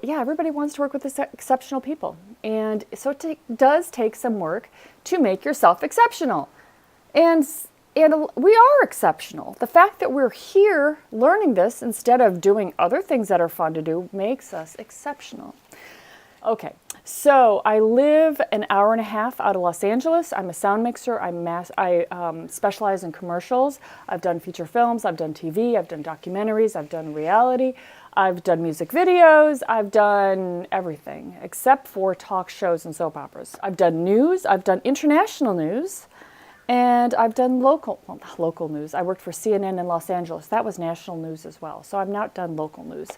yeah, everybody wants to work with exceptional people. And so it does take some work to make yourself exceptional. And, and we are exceptional. The fact that we're here learning this instead of doing other things that are fun to do makes us exceptional. Okay, so I live an hour and a half out of Los Angeles. I'm a sound mixer. I specialize in commercials. I've done feature films. I've done TV. I've done documentaries. I've done reality. I've done music videos. I've done everything except for talk shows and soap operas. I've done news. I've done international news. And I've done local news. I worked for CNN in Los Angeles. That was national news as well. So I've not done local news.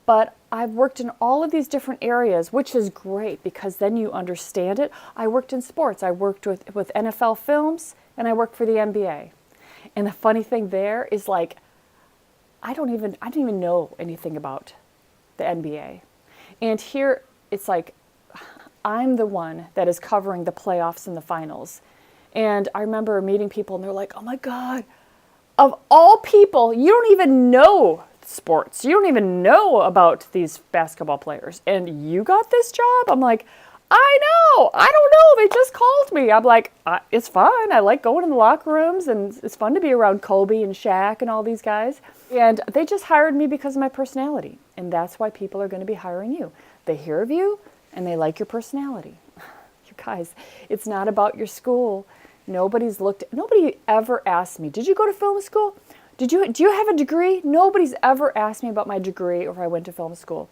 But I've worked in all of these different areas, which is great because then you understand it. I worked in sports. I worked with NFL films, and I worked for the NBA. And the funny thing there is, like, I didn't even know anything about the NBA. And here it's like I'm the one that is covering the playoffs and the finals. And I remember meeting people and they're like, oh my God, of all people, you don't even know sports. You don't even know about these basketball players. And you got this job? I'm like, I know. I don't know. They just called me. I'm like, it's fun. I like going in the locker rooms and it's fun to be around Kobe and Shaq and all these guys. And they just hired me because of my personality. And that's why people are going to be hiring you. They hear of you and they like your personality. You guys, it's not about your school. Nobody ever asked me, did you go to film school? Do you have a degree? Nobody's ever asked me about my degree or if I went to film school.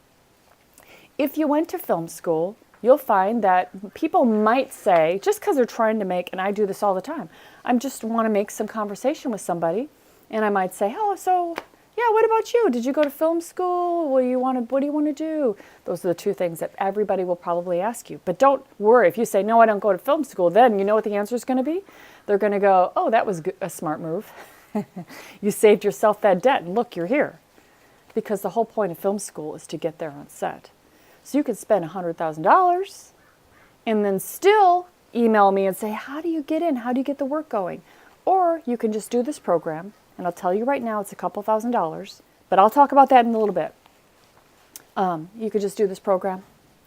If you went to film school, you'll find that people might say, just because they're trying to make, and I do this all the time, I just want to make some conversation with somebody, and I might say, oh, so, yeah, what about you? Did you go to film school? What do you want to do? Those are the two things that everybody will probably ask you. But don't worry. If you say, no, I don't go to film school, then you know what the answer is going to be? They're going to go, oh, that was a smart move. You saved yourself that debt, and look, you're here. Because the whole point of film school is to get there on set. So you could spend $100,000 and then still email me and say, how do you get in? How do you get the work going? Or you can just do this program. And I'll tell you right now, it's a couple $1,000s, but I'll talk about that in a little bit. You could just do this program.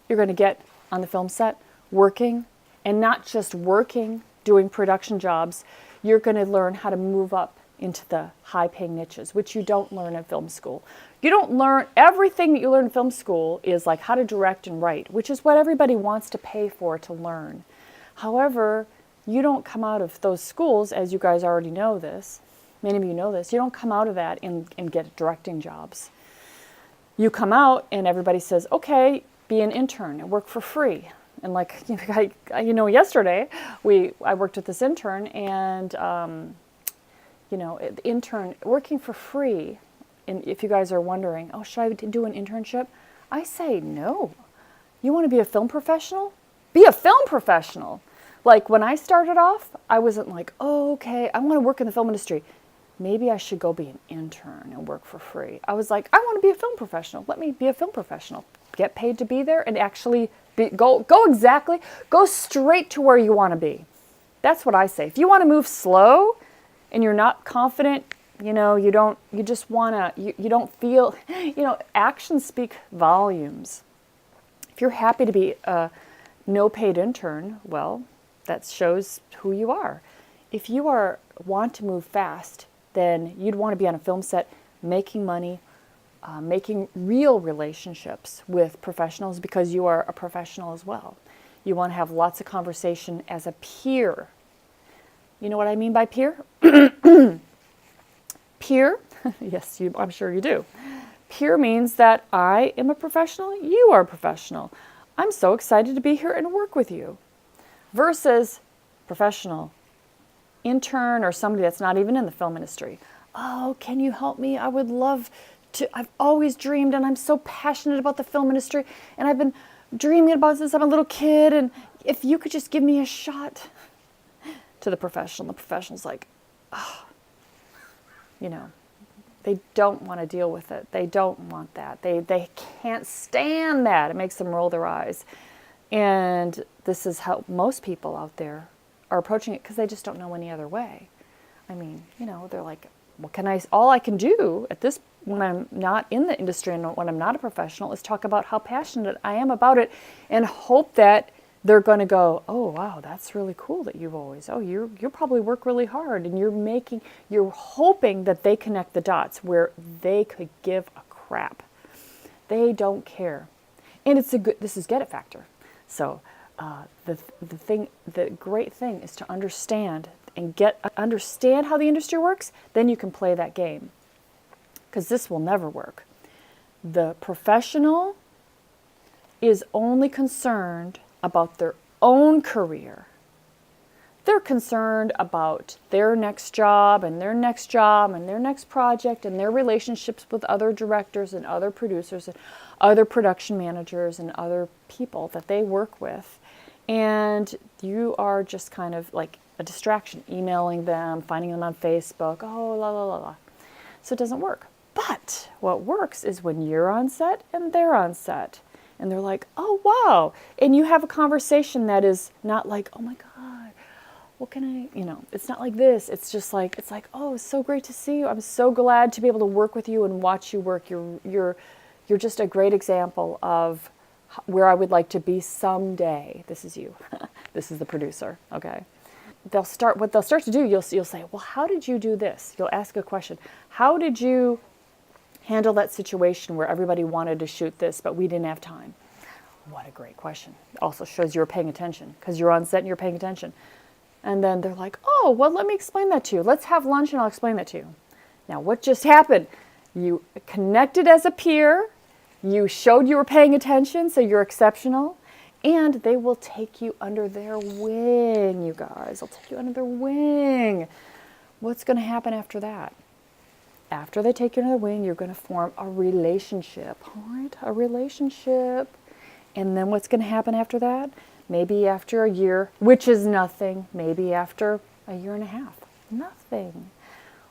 You're going to get on the film set working, and not just working, doing production jobs. You're going to learn how to move up into the high-paying niches, which you don't learn in film school. You don't learn, everything that you learn in film school is like how to direct and write, which is what everybody wants to pay for to learn. However, you don't come out of those schools, as you guys already know this, many of you know this, you don't come out of that and get directing jobs. You come out and everybody says, okay, be an intern and work for free. And like, yesterday I worked with this intern and, intern working for free. And if you guys are wondering, oh, should I do an internship? I say no. You want to be a film professional? Be a film professional. Like when I started off, I wasn't like, oh, okay, I want to work in the film industry. Maybe I should go be an intern and work for free. I was like, I want to be a film professional. Let me be a film professional. Get paid to be there and actually go straight to where you want to be. That's what I say. If you want to move slow and you're not confident, you don't feel, actions speak volumes. If you're happy to be a no paid intern, well, that shows who you are. If you want to move fast, then you'd want to be on a film set making money, making real relationships with professionals because you are a professional as well. You want to have lots of conversation as a peer. You know what I mean by peer? Peer, yes, I'm sure you do. Peer means that I am a professional, you are a professional. I'm so excited to be here and work with you. Versus professional, intern, or somebody that's not even in the film industry. Oh, can you help me? I would love to. I've always dreamed and I'm so passionate about the film industry and I've been dreaming about it since I'm a little kid, and if you could just give me a shot. To the professional's like, oh, they don't want to deal with it. They don't want that. They can't stand that. It makes them roll their eyes. And this is how most people out there are approaching it because they just don't know any other way. I mean, they're like, all I can do at this when I'm not in the industry and when I'm not a professional is talk about how passionate I am about it and hope that they're going to go, oh, wow, that's really cool that you've always, oh, you probably work really hard and you're hoping that they connect the dots where they could give a crap. They don't care. And this is get it factor. So the great thing is to understand how the industry works, then you can play that game. Because this will never work. The professional is only concerned about their own career. They're concerned about their next job and their next job and their next project and their relationships with other directors and other producers and other production managers and other people that they work with. And you are just kind of like a distraction, emailing them, finding them on Facebook, oh, la, la, la, la. So it doesn't work. But what works is when you're on set and they're on set. And they're like, oh, wow. And you have a conversation that is not like, oh, my God, what can I, it's not like this. It's just like, oh, it's so great to see you. I'm so glad to be able to work with you and watch you work. You're just a great example of where I would like to be someday. This is you. This is the producer, okay? What they'll start to do, you'll say, well, how did you do this? You'll ask a question. How did you handle that situation where everybody wanted to shoot this, but we didn't have time? What a great question. Also shows you're paying attention because you're on set and you're paying attention. And then they're like, oh, well, let me explain that to you. Let's have lunch and I'll explain that to you. Now, what just happened? You connected as a peer. You showed you were paying attention, so you're exceptional. And they will take you under their wing, you guys. They'll take you under their wing. What's going to happen after that? After they take you under the wing, you're going to form a relationship, all right? A relationship. And then what's going to happen after that? Maybe after a year, which is nothing. Maybe after a year and a half, nothing.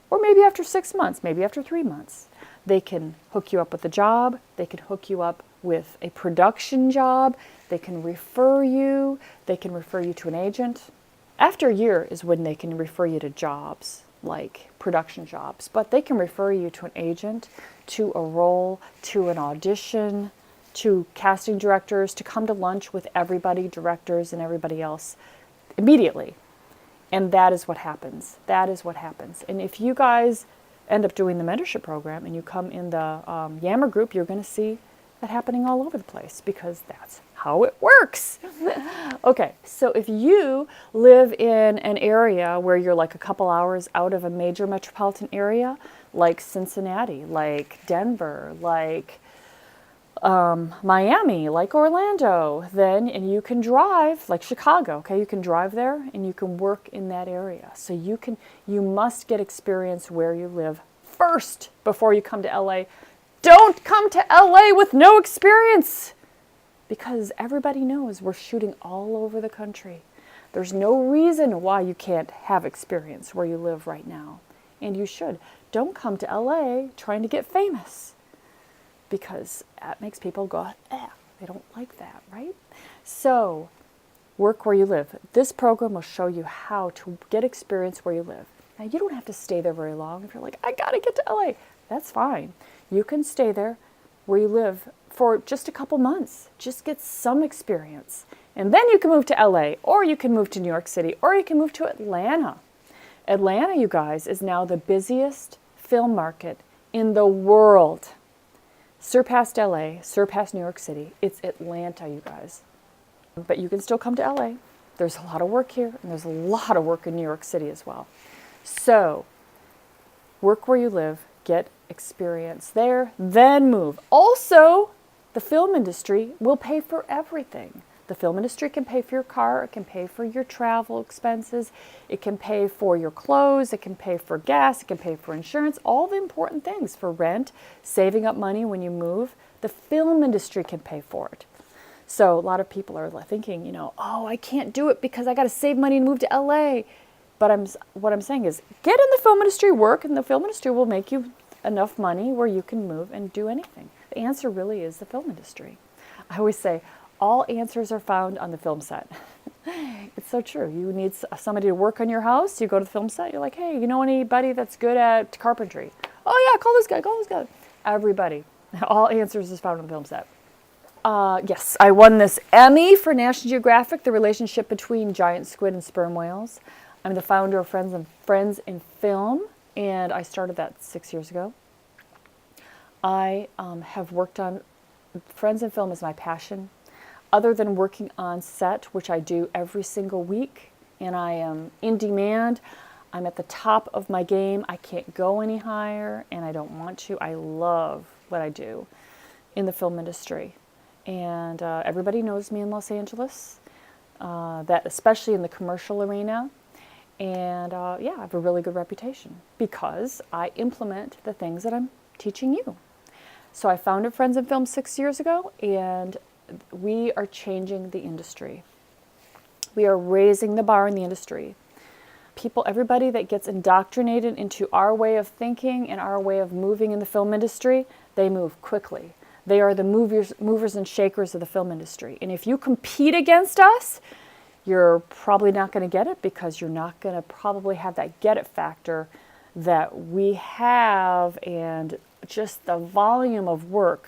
Or maybe after 6 months, maybe after 3 months. They can hook you up with a job. They can hook you up with a production job. They can refer you. They can refer you to an agent. After a year is when they can refer you to jobs, like production jobs, but they can refer you to an agent, to a role, to an audition, to casting directors, to come to lunch with everybody, directors and everybody else immediately. And that is what happens. That is what happens. And if you guys end up doing the mentorship program and you come in the Yammer group, you're going to see that happening all over the place because that's how it works. Okay, so if you live in an area where you're like a couple hours out of a major metropolitan area, like Cincinnati, like Denver, like Miami, like Orlando, and you can drive, like Chicago, okay, you can drive there and you can work in that area. So you must get experience where you live first before you come to LA. Don't come to LA with no experience because everybody knows we're shooting all over the country. There's no reason why you can't have experience where you live right now. And you should. Don't come to LA trying to get famous because that makes people go, they don't like that, right? So work where you live. This program will show you how to get experience where you live. Now, you don't have to stay there very long. If you're like, I got to get to LA, that's fine. You can stay there where you live for just a couple months. Just get some experience. And then you can move to LA, or you can move to New York City, or you can move to Atlanta. Atlanta, you guys, is now the busiest film market in the world. Surpassed LA, surpassed New York City. It's Atlanta, you guys. But you can still come to LA. There's a lot of work here, and there's a lot of work in New York City as well. So, work where you live, get experience there, then move. Also, the film industry will pay for everything. The film industry can pay for your car, it can pay for your travel expenses, it can pay for your clothes, it can pay for gas, it can pay for insurance, all the important things for rent, saving up money when you move. The film industry can pay for it. So a lot of people are thinking, oh, I can't do it because I got to save money and move to LA. But what I'm saying is get in the film industry, work, and the film industry will make you enough money where you can move and do anything. The answer really is the film industry. I always say, all answers are found on the film set. It's so true. You need somebody to work on your house. You go to the film set. You're like, hey, you know anybody that's good at carpentry? Oh, yeah, call this guy. Everybody. All answers is found in the film set. Yes, I won this Emmy for National Geographic, the relationship between giant squid and sperm whales. I'm the founder of Friends in Film, and I started that 6 years ago. I have worked on Friends in Film is my passion. Other than working on set, which I do every single week, and I am in demand, I'm at the top of my game. I can't go any higher, and I don't want to. I love what I do in the film industry. And everybody knows me in Los Angeles, that especially in the commercial arena. And yeah, I have a really good reputation because I implement the things that I'm teaching you. So I founded Friends in Film 6 years ago, and we are changing the industry. We are raising the bar in the industry. Everybody that gets indoctrinated into our way of thinking and our way of moving in the film industry, they move quickly. They are the movers and shakers of the film industry. And if you compete against us, you're probably not going to get it because you're not going to probably have that get it factor that we have, and just the volume of work,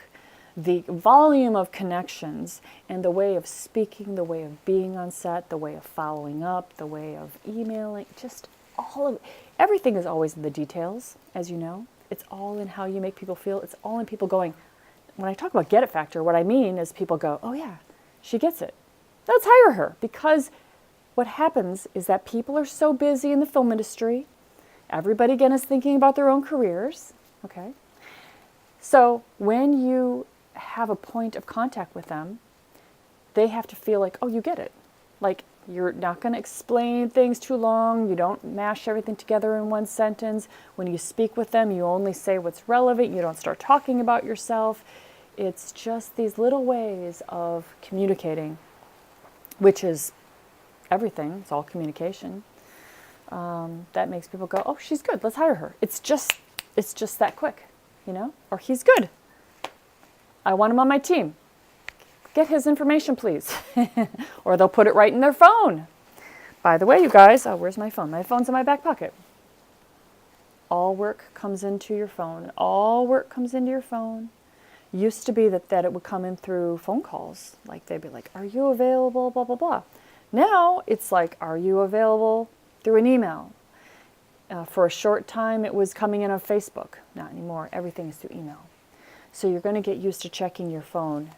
the volume of connections, and the way of speaking, the way of being on set, the way of following up, the way of emailing, just everything is always in the details, as you know. It's all in how you make people feel. It's all in people going, when I talk about get it factor, what I mean is people go, oh yeah, she gets it. Let's hire her. Because what happens is that people are so busy in the film industry. Everybody again is thinking about their own careers. Okay. So when you have a point of contact with them, they have to feel like, oh, you get it. Like, you're not going to explain things too long. You don't mash everything together in one sentence. When you speak with them, you only say what's relevant. You don't start talking about yourself. It's just these little ways of communicating, which is everything. It's all communication. That makes people go, oh, she's good. Let's hire her. It's just that quick, you know? Or he's good. I want him on my team. Get his information, please. Or they'll put it right in their phone. By the way, you guys, where's my phone? My phone's in my back pocket. All work comes into your phone. All work comes into your phone. Used to be that it would come in through phone calls. Like they'd be like, are you available, blah, blah, blah. Now it's like, are you available through an email? For a short time, it was coming in on Facebook. Not anymore. Everything is through email. So you're going to get used to checking your phone,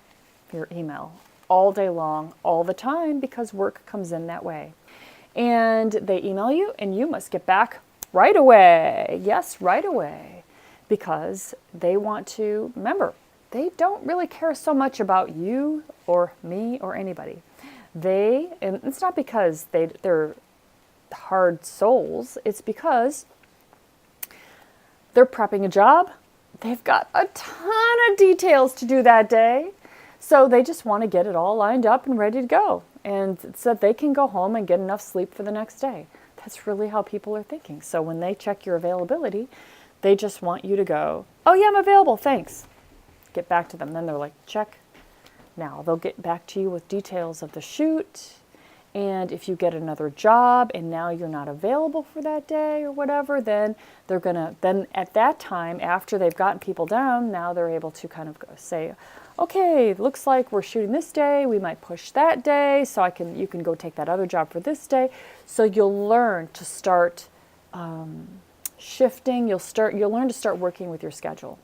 your email, all day long, all the time, because work comes in that way. And they email you, and you must get back right away. Yes, right away. Because they want to, remember, they don't really care so much about you or me or anybody. And it's not because they're hard souls, it's because they're prepping a job. They've got a ton of details to do that day. So they just want to get it all lined up and ready to go. And so that they can go home and get enough sleep for the next day. That's really how people are thinking. So when they check your availability, they just want you to go, oh yeah, I'm available, thanks. Get back to them. Then they're like, check. Now they'll get back to you with details of the shoot. And if you get another job and now you're not available for that day or whatever, then then at that time, after they've gotten people down, now they're able to kind of say, okay, looks like we're shooting this day. We might push that day, so you can go take that other job for this day. So you'll learn to start shifting. You'll learn to start working with your schedule.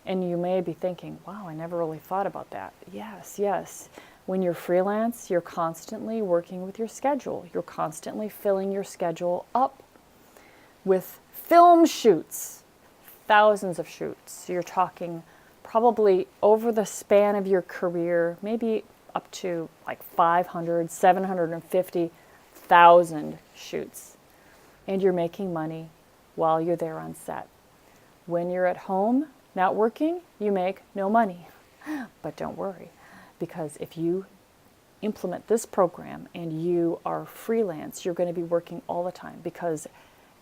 And you may be thinking, wow, I never really thought about that. Yes. When you're freelance, you're constantly working with your schedule. You're constantly filling your schedule up with film shoots, thousands of shoots. You're talking probably over the span of your career, maybe up to like 500, 750,000 shoots. And you're making money while you're there on set. When you're at home, not working, you make no money. But don't worry. Because if you implement this program and you are freelance, you're going to be working all the time. Because,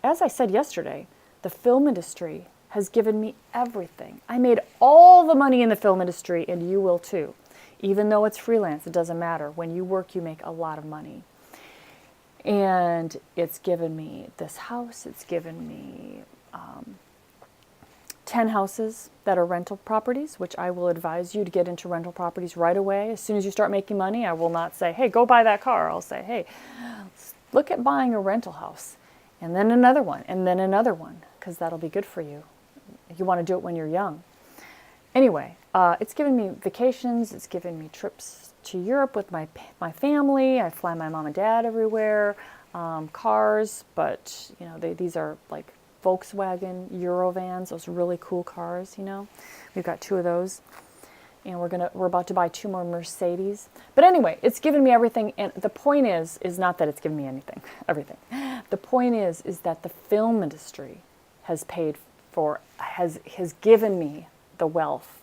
as I said yesterday, the film industry has given me everything. I made all the money in the film industry, and you will too. Even though it's freelance, it doesn't matter. When you work, you make a lot of money. And it's given me this house. It's given me 10 houses that are rental properties, which I will advise you to get into rental properties right away. As soon as you start making money, I will not say, hey, go buy that car. I'll say, hey, look at buying a rental house, and then another one, and then another one, because that'll be good for you. You want to do it when you're young. Anyway, it's given me vacations. It's given me trips to Europe with my family. I fly my mom and dad everywhere. Cars, but you know, these are like Volkswagen Eurovans, those really cool cars. You know, we've got 2 of those, and we're about to buy 2 more Mercedes. But anyway, it's given me everything. And the point is not that it's given me everything. The point is that the film industry has given me the wealth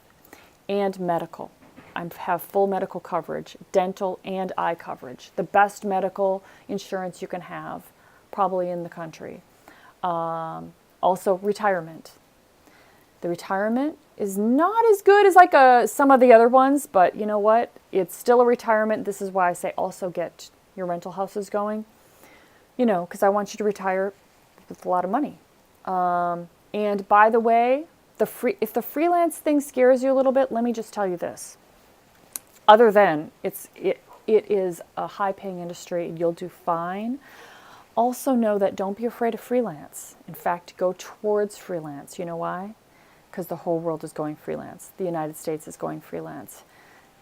and medical. I have full medical coverage, dental and eye coverage, the best medical insurance you can have, probably in the country. Also, retirement. The retirement is not as good as like some of the other ones, but you know what? It's still a retirement. This is why I say also get your rental houses going, you know, because I want you to retire with a lot of money. And by the way, if the freelance thing scares you a little bit, let me just tell you this. Other than it is a high-paying industry, and you'll do fine. Also know that don't be afraid of freelance. In fact, go towards freelance. You know why? Because the whole world is going freelance. The United States is going freelance.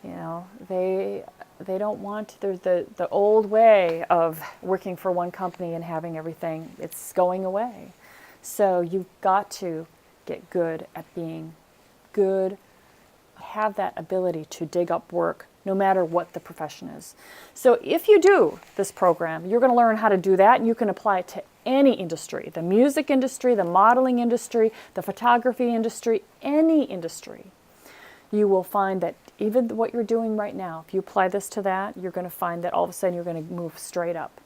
You know, they don't want the old way of working for one company and having everything. It's going away. So you've got to get good at being good, have that ability to dig up work no matter what the profession is. So if you do this program, you're going to learn how to do that, and you can apply it to any industry, the music industry, the modeling industry, the photography industry, any industry. You will find that even what you're doing right now, if you apply this to that, you're going to find that all of a sudden you're going to move straight up.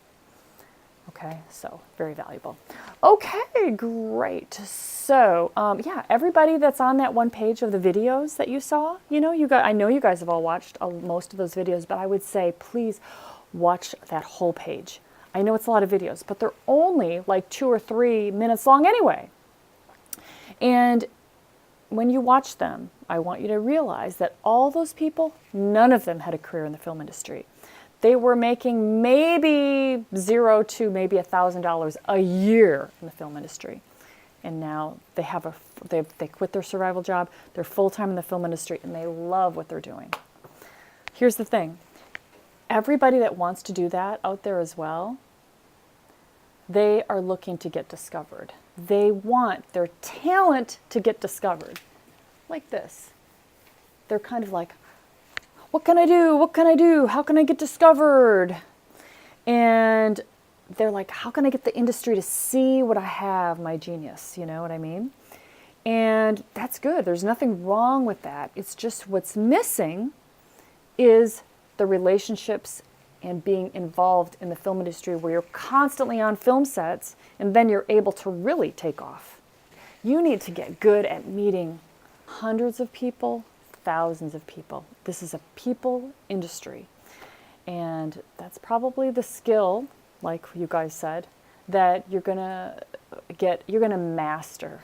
Okay, so very valuable. Okay, great. So, yeah, everybody that's on that one page of the videos that you saw, you know, I know you guys have all watched most of those videos, but I would say please watch that whole page. I know it's a lot of videos, but they're only like 2 or 3 minutes long anyway. And when you watch them, I want you to realize that all those people, none of them had a career in the film industry. They were making maybe $0 to maybe $1,000 a year in the film industry. And now they quit their survival job, they're full-time in the film industry, and they love what they're doing. Here's the thing. Everybody that wants to do that out there as well, they are looking to get discovered. They want their talent to get discovered. Like this. They're kind of like, what can I do? What can I do? How can I get discovered? And they're like, how can I get the industry to see what I have, my genius? You know what I mean? And that's good. There's nothing wrong with that. It's just what's missing is the relationships and being involved in the film industry where you're constantly on film sets, and then you're able to really take off. You need to get good at meeting hundreds of people, thousands of people. This is a people industry. And that's probably the skill, like you guys said, that you're going to master.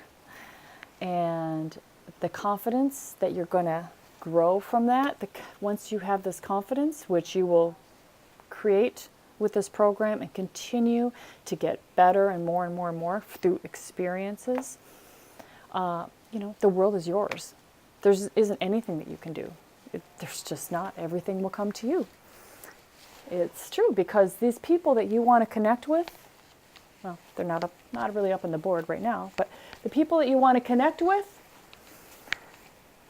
And the confidence that you're going to grow from that, once you have this confidence, which you will create with this program and continue to get better and more and more and more through experiences, you know, the world is yours. There isn't anything that you can do. There's just not. Everything will come to you. It's true, because these people that you want to connect with, well, they're not really up on the board right now, but the people that you want to connect with,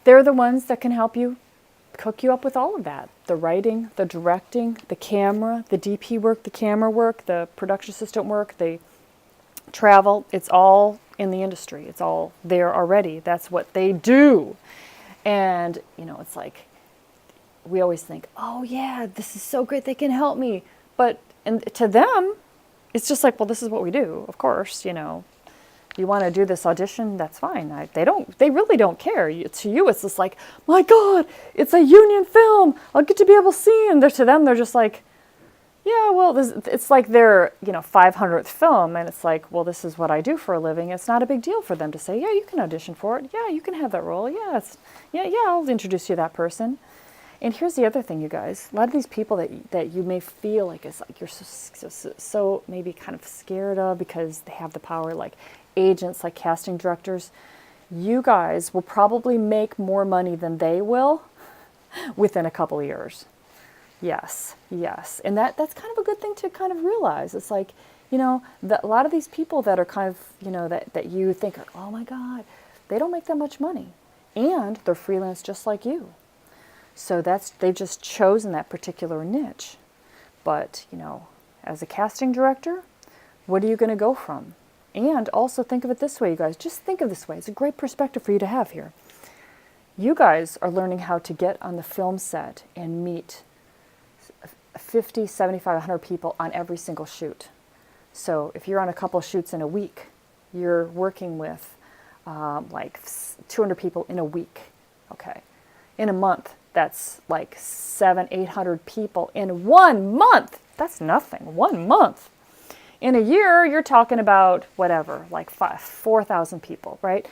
they're the ones that can help you hook you up with all of that. The writing, the directing, the camera, the DP work, the camera work, the production assistant work, the travel. It's all in the industry. It's all there already. That's what they do. And, you know, it's like, we always think, oh yeah, this is so great, they can help me. But to them, it's just like, well, this is what we do. Of course, you know, you want to do this audition, that's fine. They really don't care. To you, it's just like, my God, it's a union film. I'll get to be able to see. And to them, they're just like, Yeah, well, it's like their, 500th film, and it's like, well, this is what I do for a living. It's not a big deal for them to say, yeah, you can audition for it. Yeah, you can have that role. Yeah, I'll introduce you to that person. And here's the other thing, you guys. A lot of these people that you may feel like it's like you're so maybe kind of scared of because they have the power, like agents, like casting directors. You guys will probably make more money than they will within a couple of years. Yes. And that's kind of a good thing to kind of realize. It's like, a lot of these people that are kind of, that you think are, oh my God, they don't make that much money. And they're freelance just like you. So they've just chosen that particular niche. But, as a casting director, what are you going to go from? And also think of it this way, you guys. Just think of it this way. It's a great perspective for you to have here. You guys are learning how to get on the film set and meet 50, 75, 100 people on every single shoot. So if you're on a couple shoots in a week, you're working with like 200 people in a week. Okay. In a month, that's like 700, 800 people in 1 month. That's nothing. 1 month. In a year, you're talking about whatever, like 4,000 people, right?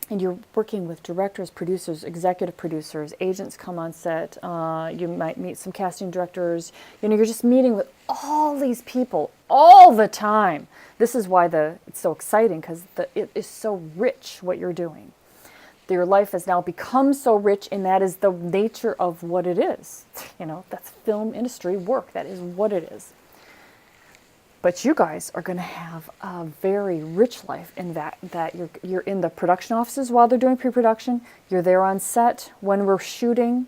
And you're working with directors, producers, executive producers, agents come on set. You might meet some casting directors. You're just meeting with all these people all the time. This is why it's so exciting, because it is so rich what you're doing. Your life has now become so rich, and that is the nature of what it is. That's film industry work. That is what it is. But you guys are going to have a very rich life in that you're in the production offices while they're doing pre-production. You're there on set when we're shooting,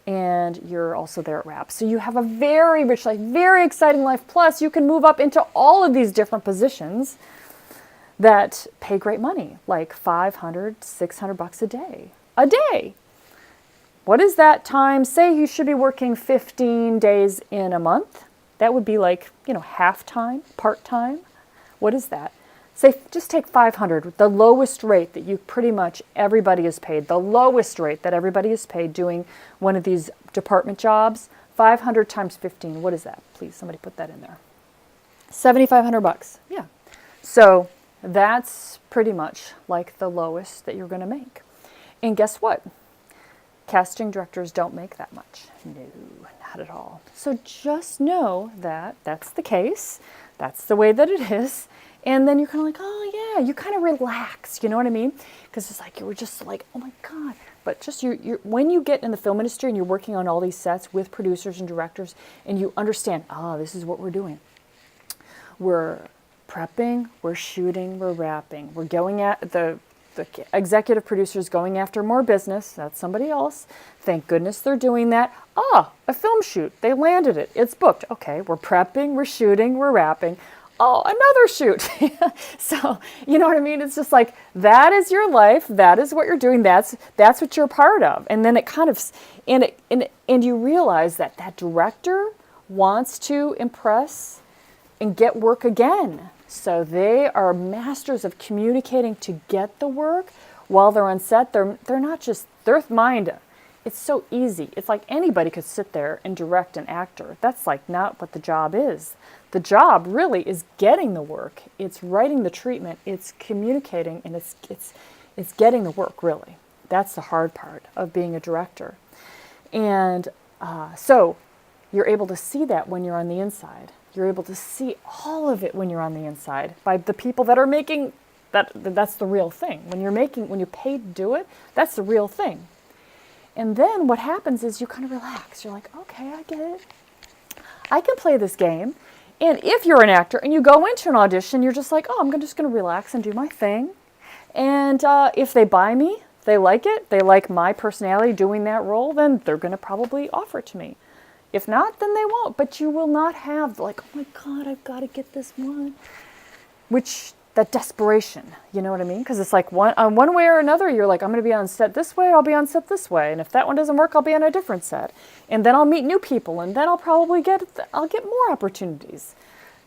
and you're also there at wrap. So you have a very rich life, very exciting life. Plus, you can move up into all of these different positions that pay great money, like $500, $600 a day. A day! What is that time? Say you should be working 15 days in a month. That would be like, half-time, part-time. What is that? Say, just take 500, the lowest rate that everybody is paid, the lowest rate that everybody is paid doing one of these department jobs. 500 times 15, what is that? Please, somebody put that in there. $7,500, yeah. So that's pretty much like the lowest that you're going to make. And guess what? Casting directors don't make that much. No, not at all. So just know that that's the case. That's the way that it is. And then you're kind of like, oh yeah, you kind of relax. You know what I mean? Because it's like, you were just like, oh my God. But just when you get in the film industry and you're working on all these sets with producers and directors, and you understand, this is what we're doing. We're prepping, we're shooting, we're wrapping. We're going at the executive producers going after more business. That's somebody else. Thank goodness they're doing that. A film shoot. They landed it. It's booked. Okay, we're prepping, we're shooting, we're wrapping. Another shoot. So, you know what I mean? It's just like, that is your life. That is what you're doing. That's what you're a part of. And then it kind of, and you realize that director wants to impress and get work again. So they are masters of communicating to get the work while they're on set. They're not just, their mind, it's so easy. It's like anybody could sit there and direct an actor. That's like not what the job is. The job really is getting the work. It's writing the treatment. It's communicating, and it's getting the work, really. That's the hard part of being a director. And so you're able to see that when you're on the inside. You're able to see all of it when you're on the inside by the people that are making that. That's the real thing. When you're paid to do it, that's the real thing. And then what happens is you kind of relax. You're like, okay, I get it. I can play this game. And if you're an actor and you go into an audition, you're just like, I'm just going to relax and do my thing. And if they buy me, they like it, they like my personality doing that role, then they're going to probably offer it to me. If not, then they won't. But you will not have like, oh my God, I've got to get this one. That desperation, you know what I mean? Because it's like one way or another, you're like, I'm going to be on set this way, I'll be on set this way. And if that one doesn't work, I'll be on a different set. And then I'll meet new people, and then I'll probably get more opportunities.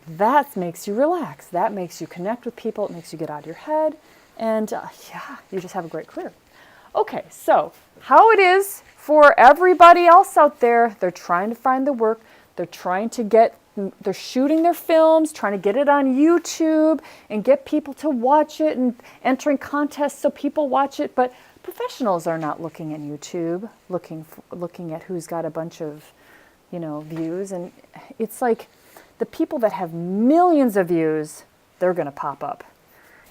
That makes you relax. That makes you connect with people. It makes you get out of your head. And you just have a great career. Okay, so how it is for everybody else out there, they're trying to find the work. They're they're shooting their films, trying to get it on YouTube and get people to watch it and entering contests so people watch it. But professionals are not looking at YouTube, looking at who's got a bunch of, views. And it's like the people that have millions of views, they're going to pop up.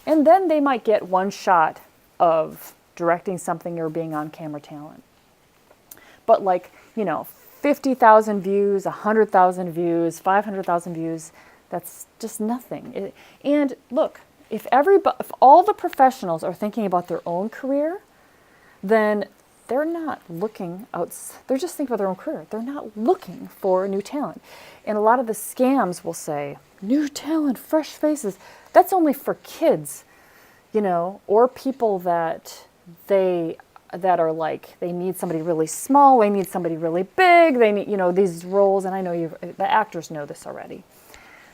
And then they might get one shot of directing something or being on camera talent. But 50,000 views, 100,000 views, 500,000 views, that's just nothing. And look, if all the professionals are thinking about their own career, then they're not looking out. They're just thinking about their own career. They're not looking for new talent. And a lot of the scams will say, new talent, fresh faces. That's only for kids, or people that are like, they need somebody really small, they need somebody really big, they need, these roles, and I know the actors know this already,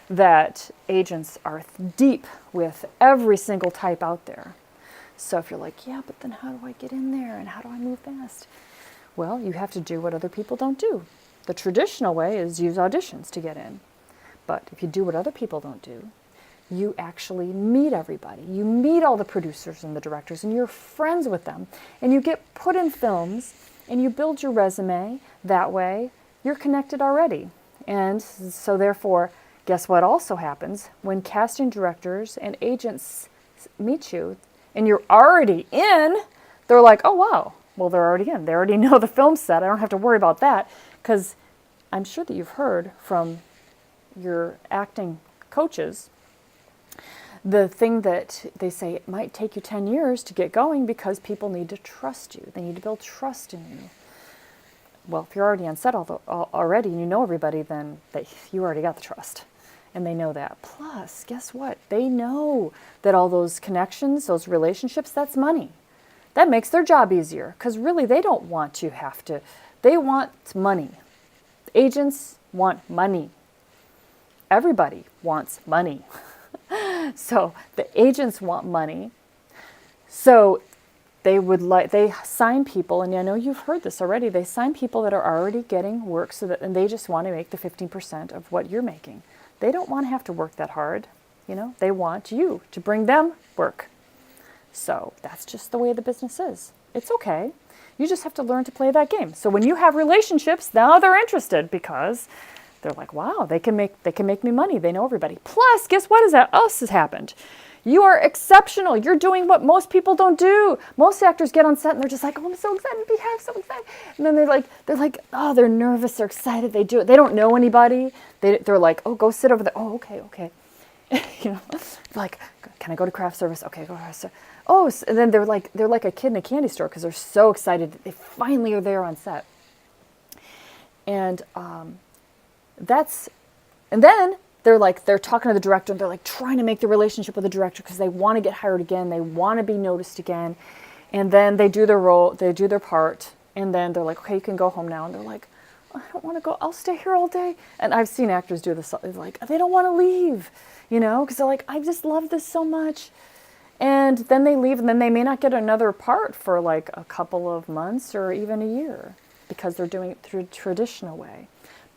that agents are deep with every single type out there. So if you're like, yeah, but then how do I get in there, and how do I move fast? Well, you have to do what other people don't do. The traditional way is use auditions to get in. But if you do what other people don't do, you actually meet everybody. You meet all the producers and the directors, and you're friends with them. And you get put in films, and you build your resume. That way, you're connected already. And so therefore, guess what also happens? When casting directors and agents meet you, and you're already in, they're like, oh, wow. Well, they're already in. They already know the film set. I don't have to worry about that. Because I'm sure that you've heard from your acting coaches, the thing that they say, it might take you 10 years to get going because people need to trust you. They need to build trust in you. Well, if you're already on set already and you know everybody, then you already got the trust. And they know that. Plus, guess what? They know that all those connections, those relationships, that's money. That makes their job easier because really they don't want to have to. They want money. Agents want money. Everybody wants money. So the agents want money. So they sign people, and I know you've heard this already, they sign people that are already getting work and they just want to make the 15% of what you're making. They don't want to have to work that hard. They want you to bring them work. So that's just the way the business is. It's okay. You just have to learn to play that game. So when you have relationships, now they're interested because they're like, wow, they can make me money. They know everybody. Plus, guess what else has happened? You are exceptional. You're doing what most people don't do. Most actors get on set and they're just like, oh, I'm so excited to be here, I'm so excited. And then they're like, oh, they're nervous, they're excited, they do it. They don't know anybody. They're like, oh, go sit over there. Oh, okay. Like, can I go to craft service? Okay, go to craft service. Oh, and then they're like a kid in a candy store because they're so excited that they finally are there on set. And then they're talking to the director and they're like trying to make the relationship with the director because they want to get hired again. They want to be noticed again. And then they do their role, they do their part. And then they're like, okay, you can go home now. And they're like, I don't want to go. I'll stay here all day. And I've seen actors do this. They're like, they don't want to leave, because they're like, I just love this so much. And then they leave, and then they may not get another part for like a couple of months or even a year because they're doing it through the traditional way.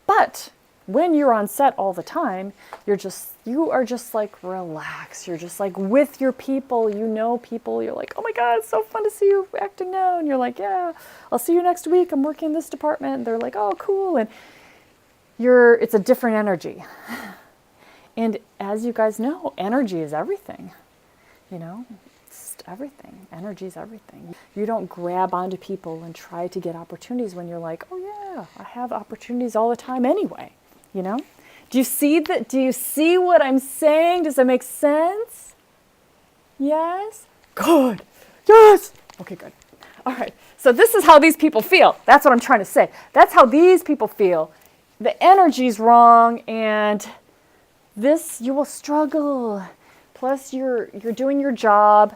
But when you're on set all the time, you are just like relaxed. You're just like with your people, people. You're like, oh my God, it's so fun to see you acting now. And you're like, yeah, I'll see you next week. I'm working in this department. And they're like, oh, cool. And it's a different energy. And as you guys know, energy is everything. It's everything. Energy is everything. You don't grab onto people and try to get opportunities when you're like, oh yeah, I have opportunities all the time anyway. Do you see that? Do you see what I'm saying? Does that make sense? Yes? Good. Yes. Okay, good. All right. So this is how these people feel. That's what I'm trying to say. That's how these people feel. The energy's wrong, and you will struggle. Plus, you're doing your job.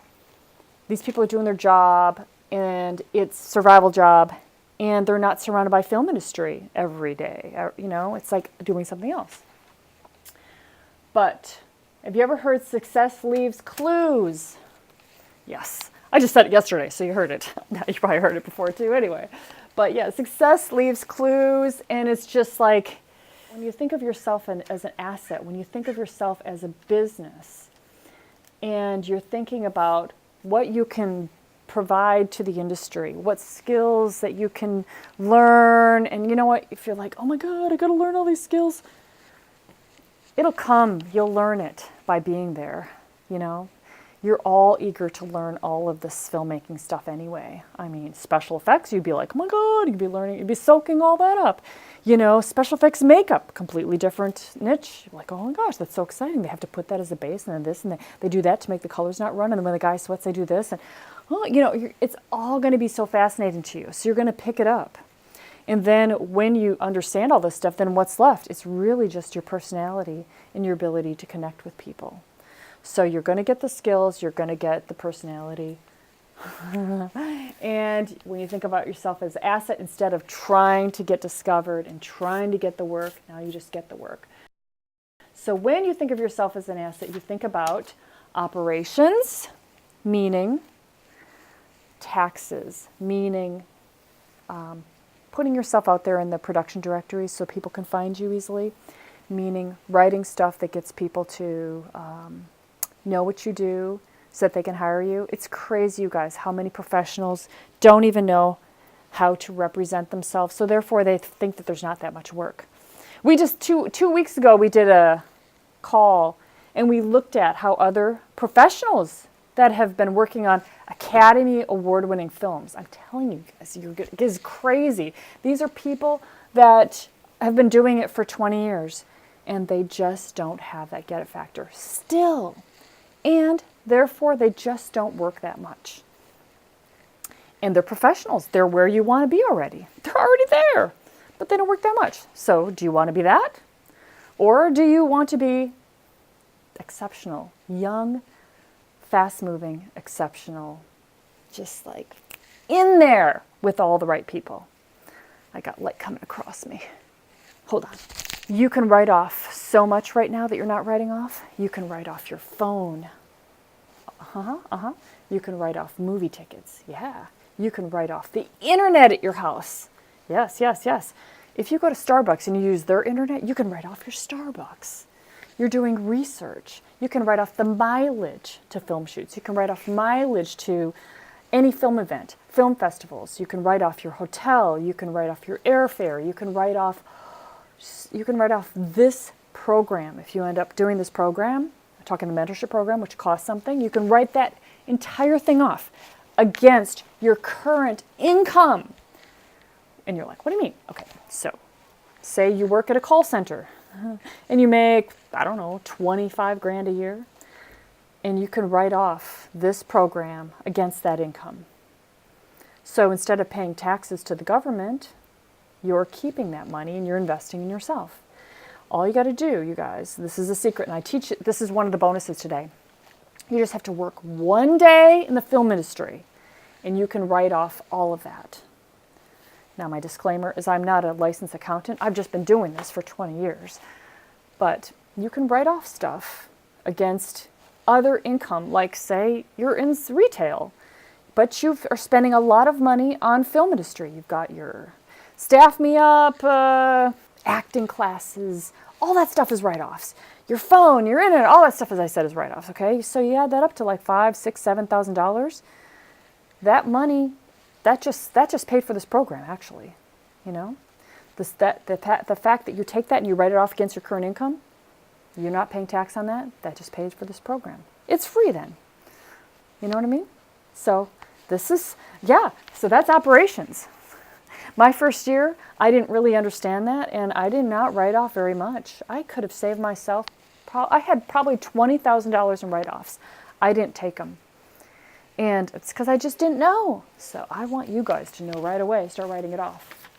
These people are doing their job, and it's survival job, and they're not surrounded by film industry every day. It's like doing something else. But have you ever heard success leaves clues? Yes. I just said it yesterday, so you heard it. You probably heard it before too anyway. But yeah, success leaves clues, and it's just like When you think of yourself as an asset, when you think of yourself as a business, and you're thinking about what you can provide to the industry, what skills that you can learn, and you know what, if you're like, oh my God, I gotta learn all these skills, it'll come, you'll learn it by being there, you know. You're all eager to learn all of this filmmaking stuff anyway. I mean, special effects, you'd be like, oh my God, you'd be learning, you'd be soaking all that up. You know, special effects makeup, completely different niche. You're like, oh my gosh, that's so exciting. They have to put that as a base and then this, and they do that to make the colors not run. And then when the guy sweats, they do this. And, oh, you know, it's all going to be so fascinating to you. So you're going to pick it up. And then when you understand all this stuff, then what's left? It's really just your personality and your ability to connect with people. So you're going to get the skills, you're going to get the personality. And when you think about yourself as an asset, instead of trying to get discovered and trying to get the work, now you just get the work. So when you think of yourself as an asset, you think about operations, meaning taxes, meaning putting yourself out there in the production directories so people can find you easily, meaning writing stuff that gets people to know what you do so that they can hire you. It's crazy, you guys, how many professionals don't even know how to represent themselves. So therefore, they think that there's not that much work. We just, two weeks ago, we did a call and we looked at how other professionals that have been working on Academy Award-winning films. I'm telling you guys, it is crazy. These are people that have been doing it for 20 years and they just don't have that get it factor still. And therefore, they just don't work that much. And they're professionals. They're where you want to be already. They're already there, but they don't work that much. So do you want to be that? Or do you want to be exceptional, young, fast-moving, exceptional, just like in there with all the right people? I got light coming across me. Hold on. You can write off so much right now that you're not writing off. You can write off your phone. You can write off movie tickets. Yeah. You can write off the internet at your house. Yes, yes, yes. If you go to Starbucks and you use their internet, you can write off your Starbucks. You're doing research. You can write off the mileage to film shoots. You can write off mileage to any film event, film festivals. You can write off your hotel. You can write off your airfare. You can write off this program. If you end up doing this program, I'm talking the mentorship program, which costs something, you can write that entire thing off against your current income. And you're like, what do you mean? Okay, so say you work at a call center and you make, I don't know, 25 grand a year, and you can write off this program against that income. So instead of paying taxes to the government, you're keeping that money and you're investing in yourself. All you got to do, you guys, this is a secret, and I teach it, this is one of the bonuses today. You just have to work one day in the film industry, and you can write off all of that. Now, my disclaimer is I'm not a licensed accountant. I've just been doing this for 20 years. But you can write off stuff against other income, like, say, you're in retail, but you are spending a lot of money on film industry. You've got your Staff Me Up, acting classes, all that stuff is write-offs. Your phone, your internet, all that stuff, as I said, is write-offs, okay? So you add that up to like $5,000, $6,000, $7,000. That money, that just paid for this program, actually, you know? The fact that you take that and you write it off against your current income, you're not paying tax on that, that just pays for this program. It's free then. You know what I mean? So this is, yeah, so that's operations. My first year, I didn't really understand that, and I did not write off very much. I could have saved myself, I had probably $20,000 in write-offs. I didn't take them. And it's because I just didn't know. So I want you guys to know right away, start writing it off.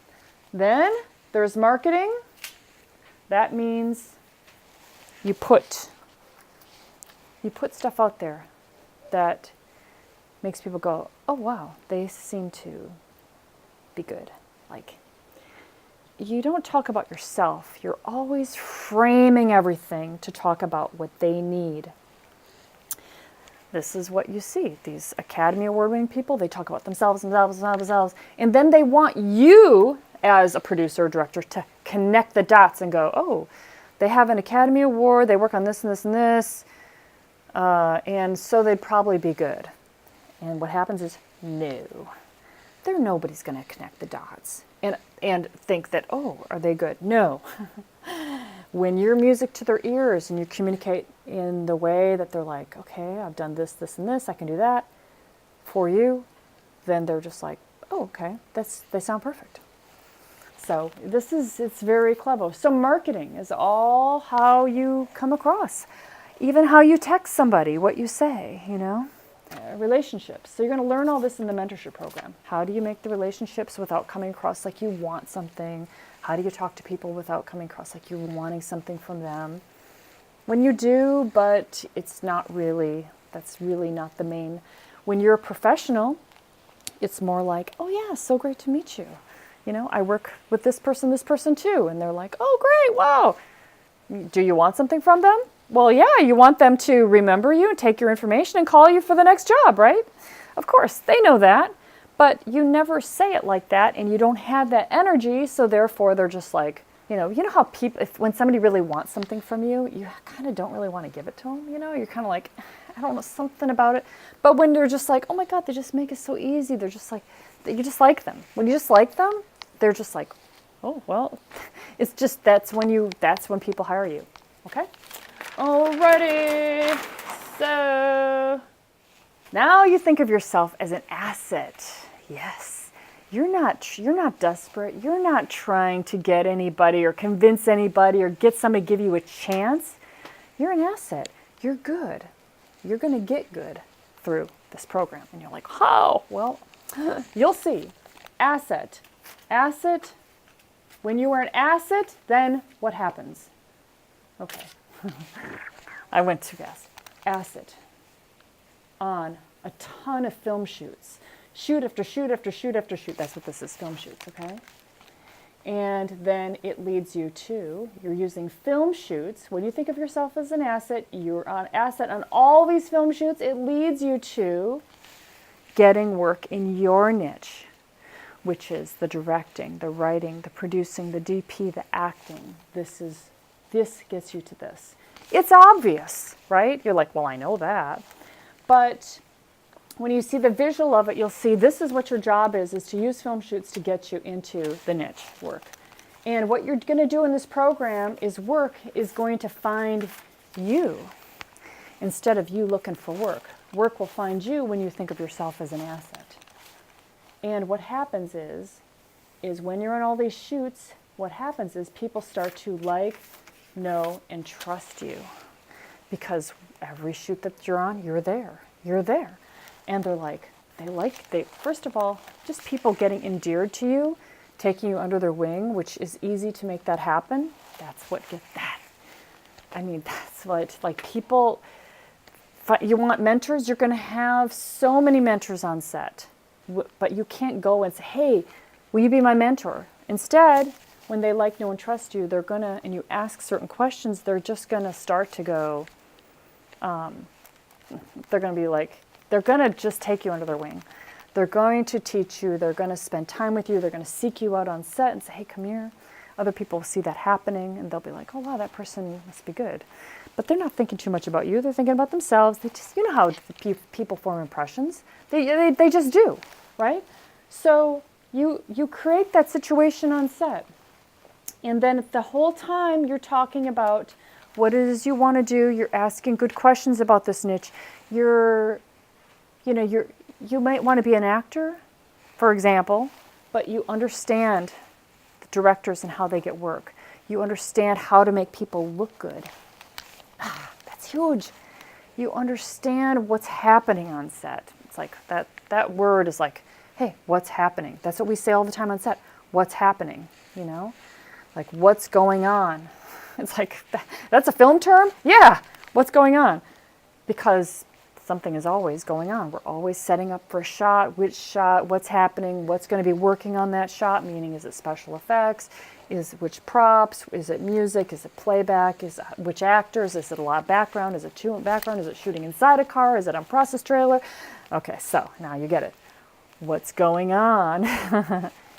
Then there's marketing. That means you put stuff out there that makes people go, oh wow, they seem to be good. Like, you don't talk about yourself. You're always framing everything to talk about what they need. This is what you see. These Academy Award-winning people, they talk about themselves, and then they want you as a producer or director to connect the dots and go, oh, they have an Academy Award, they work on this and this and this, and so they'd probably be good. And what happens is, no, nobody's going to connect the dots and think that, oh, are they good? No. When you're music to their ears and you communicate in the way that they're like, okay, I've done this, this, and this, I can do that for you, then they're just like, oh, okay, they sound perfect. So it's very clever. So marketing is all how you come across, even how you text somebody, what you say, relationships. So you're going to learn all this in the mentorship program. How do you make the relationships without coming across like you want something? How do you talk to people without coming across like you're wanting something from them? When you do, but it's not really, that's really not the main. When you're a professional, it's more like, oh yeah, so great to meet you. I work with this person too. And they're like, oh great, wow. Do you want something from them? Well, yeah, you want them to remember you and take your information and call you for the next job, right? Of course, they know that, but you never say it like that and you don't have that energy, so therefore they're just like, you know how people, when somebody really wants something from you, you kind of don't really want to give it to them, you're kind of like, I don't know, something about it. But when they're just like, oh my God, they just make it so easy, they're just like, you just like them. When you just like them, they're just like, oh, well, it's just, that's when people hire you, okay? Alrighty, so now you think of yourself as an asset. Yes, you're not desperate. You're not trying to get anybody or convince anybody or get somebody to give you a chance. You're an asset. You're good. You're going to get good through this program. And you're like, how? Well, you'll see. Asset. When you are an asset, then what happens? Okay. I went too fast. Asset. On a ton of film shoots. Shoot after shoot after shoot after shoot. That's what this is, film shoots, okay? And then it leads you to, you're using film shoots. When you think of yourself as an asset, you're an asset on all these film shoots. It leads you to getting work in your niche, which is the directing, the writing, the producing, the DP, the acting. This gets you to this. It's obvious, right? You're like, well, I know that. But when you see the visual of it, you'll see this is what your job is to use film shoots to get you into the niche work. And what you're going to do in this program is work is going to find you instead of you looking for work. Work will find you when you think of yourself as an asset. And what happens is when you're on all these shoots, what happens is people start to like, know, and trust you. Because every shoot that you're on, you're there. And they're like, first of all, just people getting endeared to you, taking you under their wing, which is easy to make that happen. That's what gets that. I mean, that's what, like, people, you want mentors, you're going to have so many mentors on set. But you can't go and say, hey, will you be my mentor? Instead, when they like, know, and trust you, they're going to, and you ask certain questions, they're just going to start to go, they're going to be like, they're going to just take you under their wing. They're going to teach you. They're going to spend time with you. They're going to seek you out on set and say, hey, come here. Other people will see that happening, and they'll be like, oh, wow, that person must be good. But they're not thinking too much about you. They're thinking about themselves. They just, how people form impressions. They just do, right? So you create that situation on set. And then the whole time you're talking about what it is you want to do. You're asking good questions about this niche. You might want to be an actor, for example, but you understand the directors and how they get work. You understand how to make people look good. That's huge. You understand what's happening on set. It's like that word is like, hey, what's happening? That's what we say all the time on set. What's happening? Like what's going on? It's like, that's a film term? Yeah, what's going on? Because something is always going on. We're always setting up for a shot, which shot, what's happening, what's going to be working on that shot, meaning is it special effects, which props, is it music, is it playback, which actors, is it a lot of background, is it too background, is it shooting inside a car, is it on process trailer? Okay, so now you get it. What's going on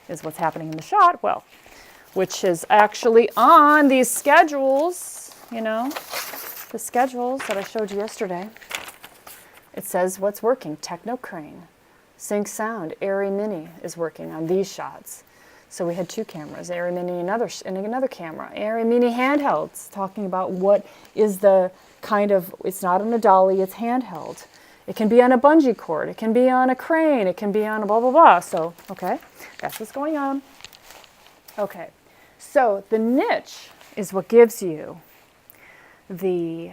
is what's happening in the shot. Well, which is actually on these schedules, the schedules that I showed you yesterday. It says what's working. Techno Crane, Sync Sound, Airy Mini is working on these shots. So we had 2 cameras, Airy Mini and another camera. Airy Mini handhelds, talking about what is the kind of, it's not on a dolly, it's handheld. It can be on a bungee cord, it can be on a crane, it can be on a blah, blah, blah. So, okay, that's what's going on. Okay, so the niche is what gives you the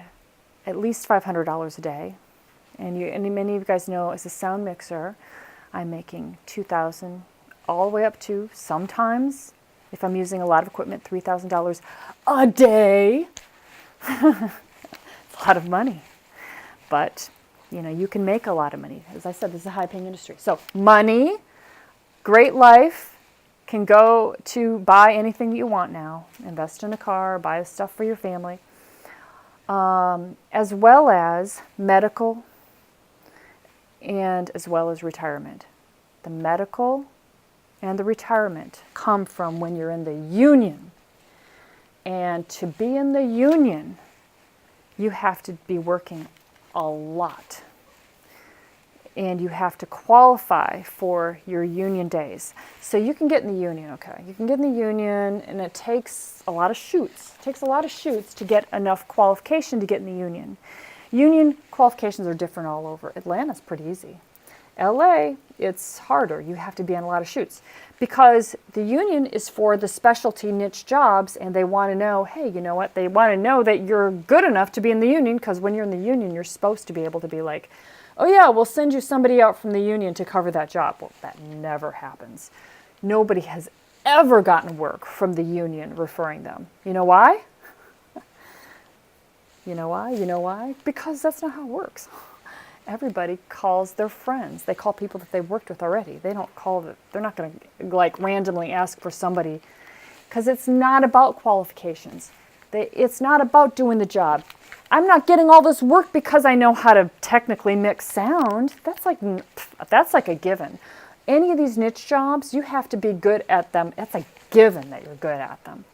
at least $500 a day. And many of you guys know as a sound mixer, I'm making $2,000 all the way up to sometimes, if I'm using a lot of equipment, $3,000 a day. It's a lot of money. But, you can make a lot of money. As I said, this is a high-paying industry. So money, great life, can go to buy anything you want now. Invest in a car, buy stuff for your family. As well as medical and as well as retirement. The medical and the retirement come from when you're in the union. And to be in the union, you have to be working a lot. And you have to qualify for your union days. So you can get in the union, okay? You can get in the union, and it takes a lot of shoots. It takes a lot of shoots to get enough qualification to get in the union. Union qualifications are different all over. Atlanta's pretty easy. LA, it's harder. You have to be on a lot of shoots because the union is for the specialty niche jobs, and they want to know, hey, you know what? They want to know that you're good enough to be in the union, because when you're in the union, you're supposed to be able to be like, oh yeah, we'll send you somebody out from the union to cover that job. Well, that never happens. Nobody has ever gotten work from the union referring them. You know why? You know why? Because that's not how it works. Everybody calls their friends. They call people that they've worked with already. They're not going to randomly ask for somebody, because it's not about qualifications. It's not about doing the job. I'm not getting all this work because I know how to technically mix sound. That's like a given. Any of these niche jobs, you have to be good at them. That's a given that you're good at them.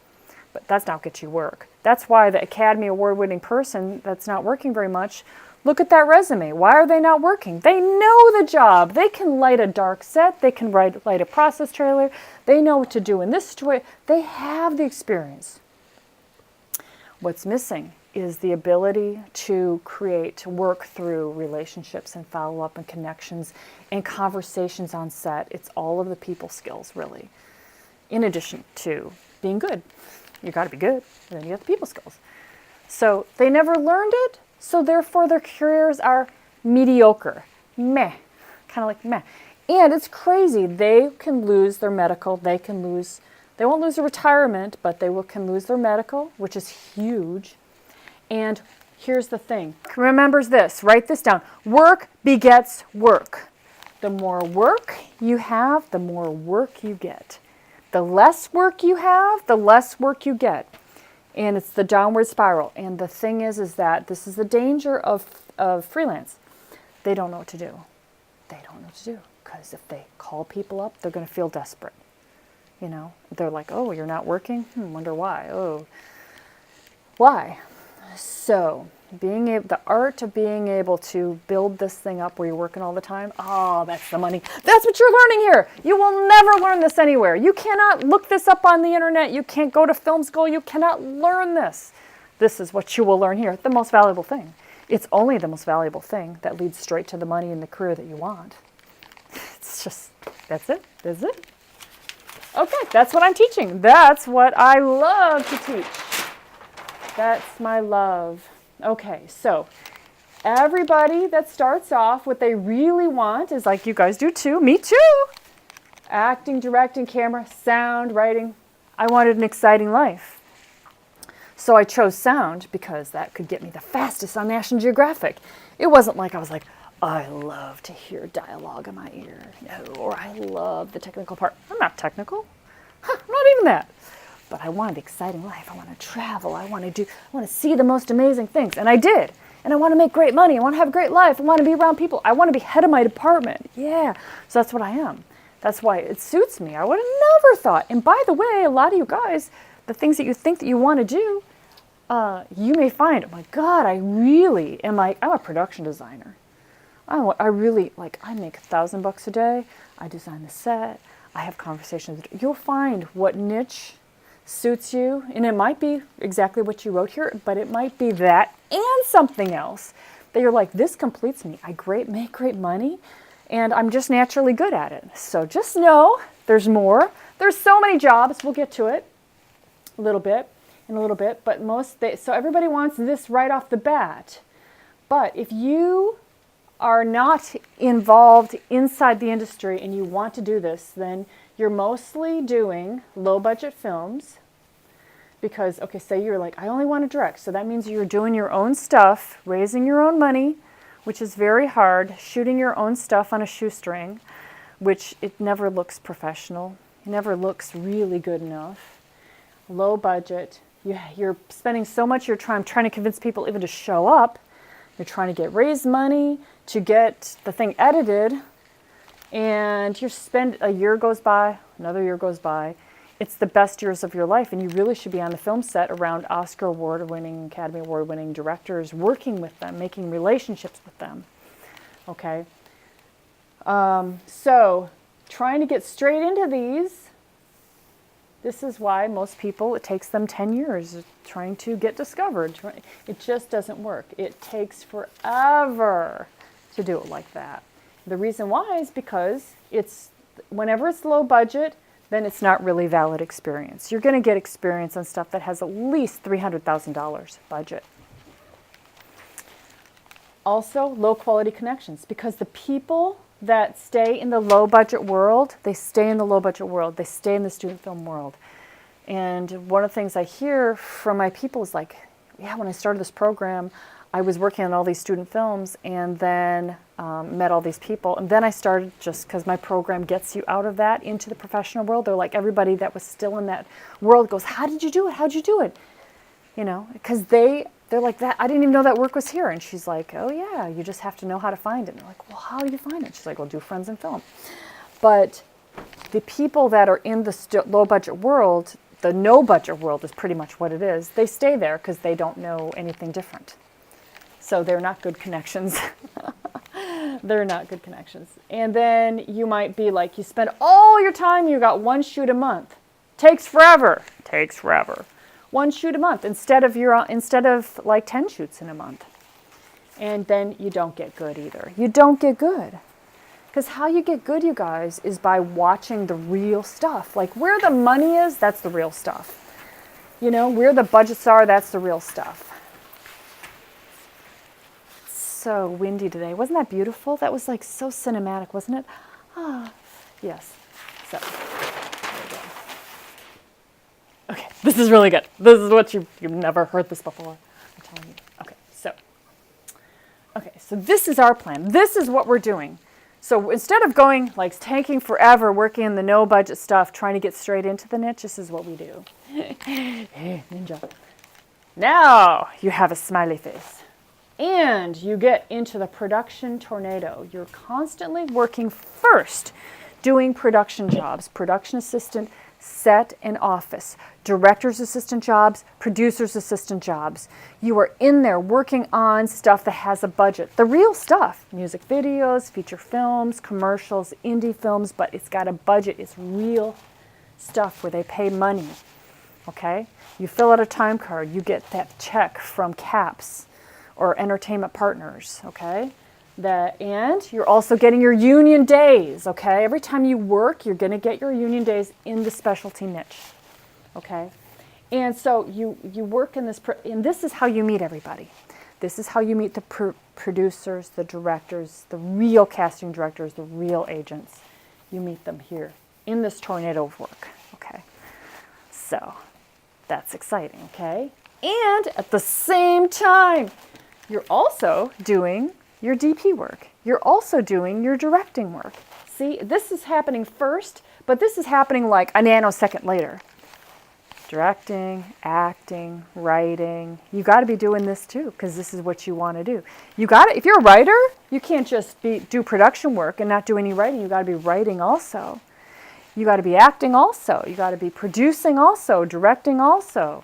But that's not get you work. That's why the Academy Award-winning person that's not working very much, look at that resume. Why are they not working? They know the job. They can light a dark set. They can light a process trailer. They know what to do in this situation. They have the experience. What's missing is the ability to work through relationships and follow-up and connections and conversations on set. It's all of the people skills, really, in addition to being good. You got to be good, and then you have the people skills. So they never learned it, so therefore their careers are mediocre. Meh. Kind of like meh. And it's crazy. They can lose their medical. They won't lose their retirement, but can lose their medical, which is huge. And here's the thing. Remember this. Write this down. Work begets work. The more work you have, the more work you get. The less work you have, the less work you get. And it's the downward spiral. And the thing is that this is the danger of freelance. They don't know what to do. Because if they call people up, they're going to feel desperate. They're like, oh, you're not working? Wonder why. Oh, why? So the art of being able to build this thing up where you're working all the time, oh, that's the money. That's what you're learning here. You will never learn this anywhere. You cannot look this up on the internet. You can't go to film school. You cannot learn this. This is what you will learn here, the most valuable thing. It's only the most valuable thing that leads straight to the money and the career that you want. It's just, that's it. Okay, that's what I'm teaching. That's what I love to teach. That's my love. Okay, so everybody that starts off, what they really want is like you guys do too, me too. Acting, directing, camera, sound, writing. I wanted an exciting life. So I chose sound because that could get me the fastest on National Geographic. It wasn't like I was like, I love to hear dialogue in my ear. No, or I love the technical part. I'm not technical. I'm not even that. But I wanted an exciting life. I want to travel. I want to see the most amazing things. And I did. And I want to make great money. I want to have a great life. I want to be around people. I want to be head of my department. Yeah. So that's what I am. That's why it suits me. I would have never thought. And by the way, a lot of you guys, the things that you think that you want to do, you may find, oh my God, I'm a production designer. I really, I make $1,000 a day. I design the set. I have conversations. You'll find what niche suits you. And it might be exactly what you wrote here, but it might be that and something else that you're like, this completes me. I make great money, and I'm just naturally good at it. So just know there's more. There's so many jobs. We'll get to it in a little bit, but so everybody wants this right off the bat. But if you are not involved inside the industry and you want to do this, then you're mostly doing low budget films because, okay, say you're like, I only want to direct. So that means you're doing your own stuff, raising your own money, which is very hard, shooting your own stuff on a shoestring, which it never looks professional. It never looks really good enough. Low budget. You're spending so much your time trying to convince people even to show up. You're trying to raise money to get the thing edited, and a year goes by, another year goes by. It's the best years of your life, and you really should be on the film set around Oscar award-winning, Academy Award-winning directors, working with them, making relationships with them. Okay? So, trying to get straight into these, this is why most people, it takes them 10 years trying to get discovered. It just doesn't work. It takes forever to do it like that. The reason why is because whenever it's low budget, then it's not really valid experience. You're going to get experience on stuff that has at least $300,000 budget. Also, low quality connections, because the people that stay in the low budget world, they stay in the low budget world. They stay in the student film world. And one of the things I hear from my people is like, yeah, when I started this program, I was working on all these student films and then met all these people. And then I started, just because my program gets you out of that into the professional world. They're like, everybody that was still in that world goes, how did you do it? How'd you do it? You know, because they're like, that. I didn't even know that work was here. And she's like, oh yeah, you just have to know how to find it. And they're like, well, how do you find it? She's like, well, do Friends in Film. But the people that are in the low budget world, the no budget world is pretty much what it is. They stay there because they don't know anything different. So they're not good connections. They're not good connections. And then you might be like, you spend all your time, you got one shoot a month. Takes forever. One shoot a month instead of like 10 shoots in a month. And then you don't get good either. You don't get good. Because how you get good, you guys, is by watching the real stuff. Like where the money is, that's the real stuff. You know, where the budgets are, that's the real stuff. So windy today. Wasn't that beautiful? That was like so cinematic, wasn't it? Ah, yes. So, there we go. Okay, this is really good. This is what you've never heard this before. I'm telling you. Okay, so this is our plan. This is what we're doing. So instead of going, like, taking forever, working in the no budget stuff, trying to get straight into the niche, this is what we do. Hey, ninja. Now you have a smiley face. And you get into the production tornado. You're constantly working first, doing production jobs, production assistant, set and office, director's assistant jobs, producer's assistant jobs. You are in there working on stuff that has a budget. The real stuff, music videos, feature films, commercials, indie films, but it's got a budget. It's real stuff where they pay money, okay? You fill out a time card. You get that check from CAPS or Entertainment Partners, okay? And you're also getting your union days, okay? Every time you work, you're going to get your union days in the specialty niche, okay? And so you work in this, and this is how you meet everybody. This is how you meet the producers, the directors, the real casting directors, the real agents. You meet them here in this tornado of work, okay? So that's exciting, okay? And at the same time, you're also doing your DP work. You're also doing your directing work. See, this is happening first, but this is happening like a nanosecond later. Directing, acting, writing. You got to be doing this too, because this is what you want to do. You got to, if you're a writer, you can't just do production work and not do any writing. You got to be writing also. You got to be acting also. You got to be producing also, directing also,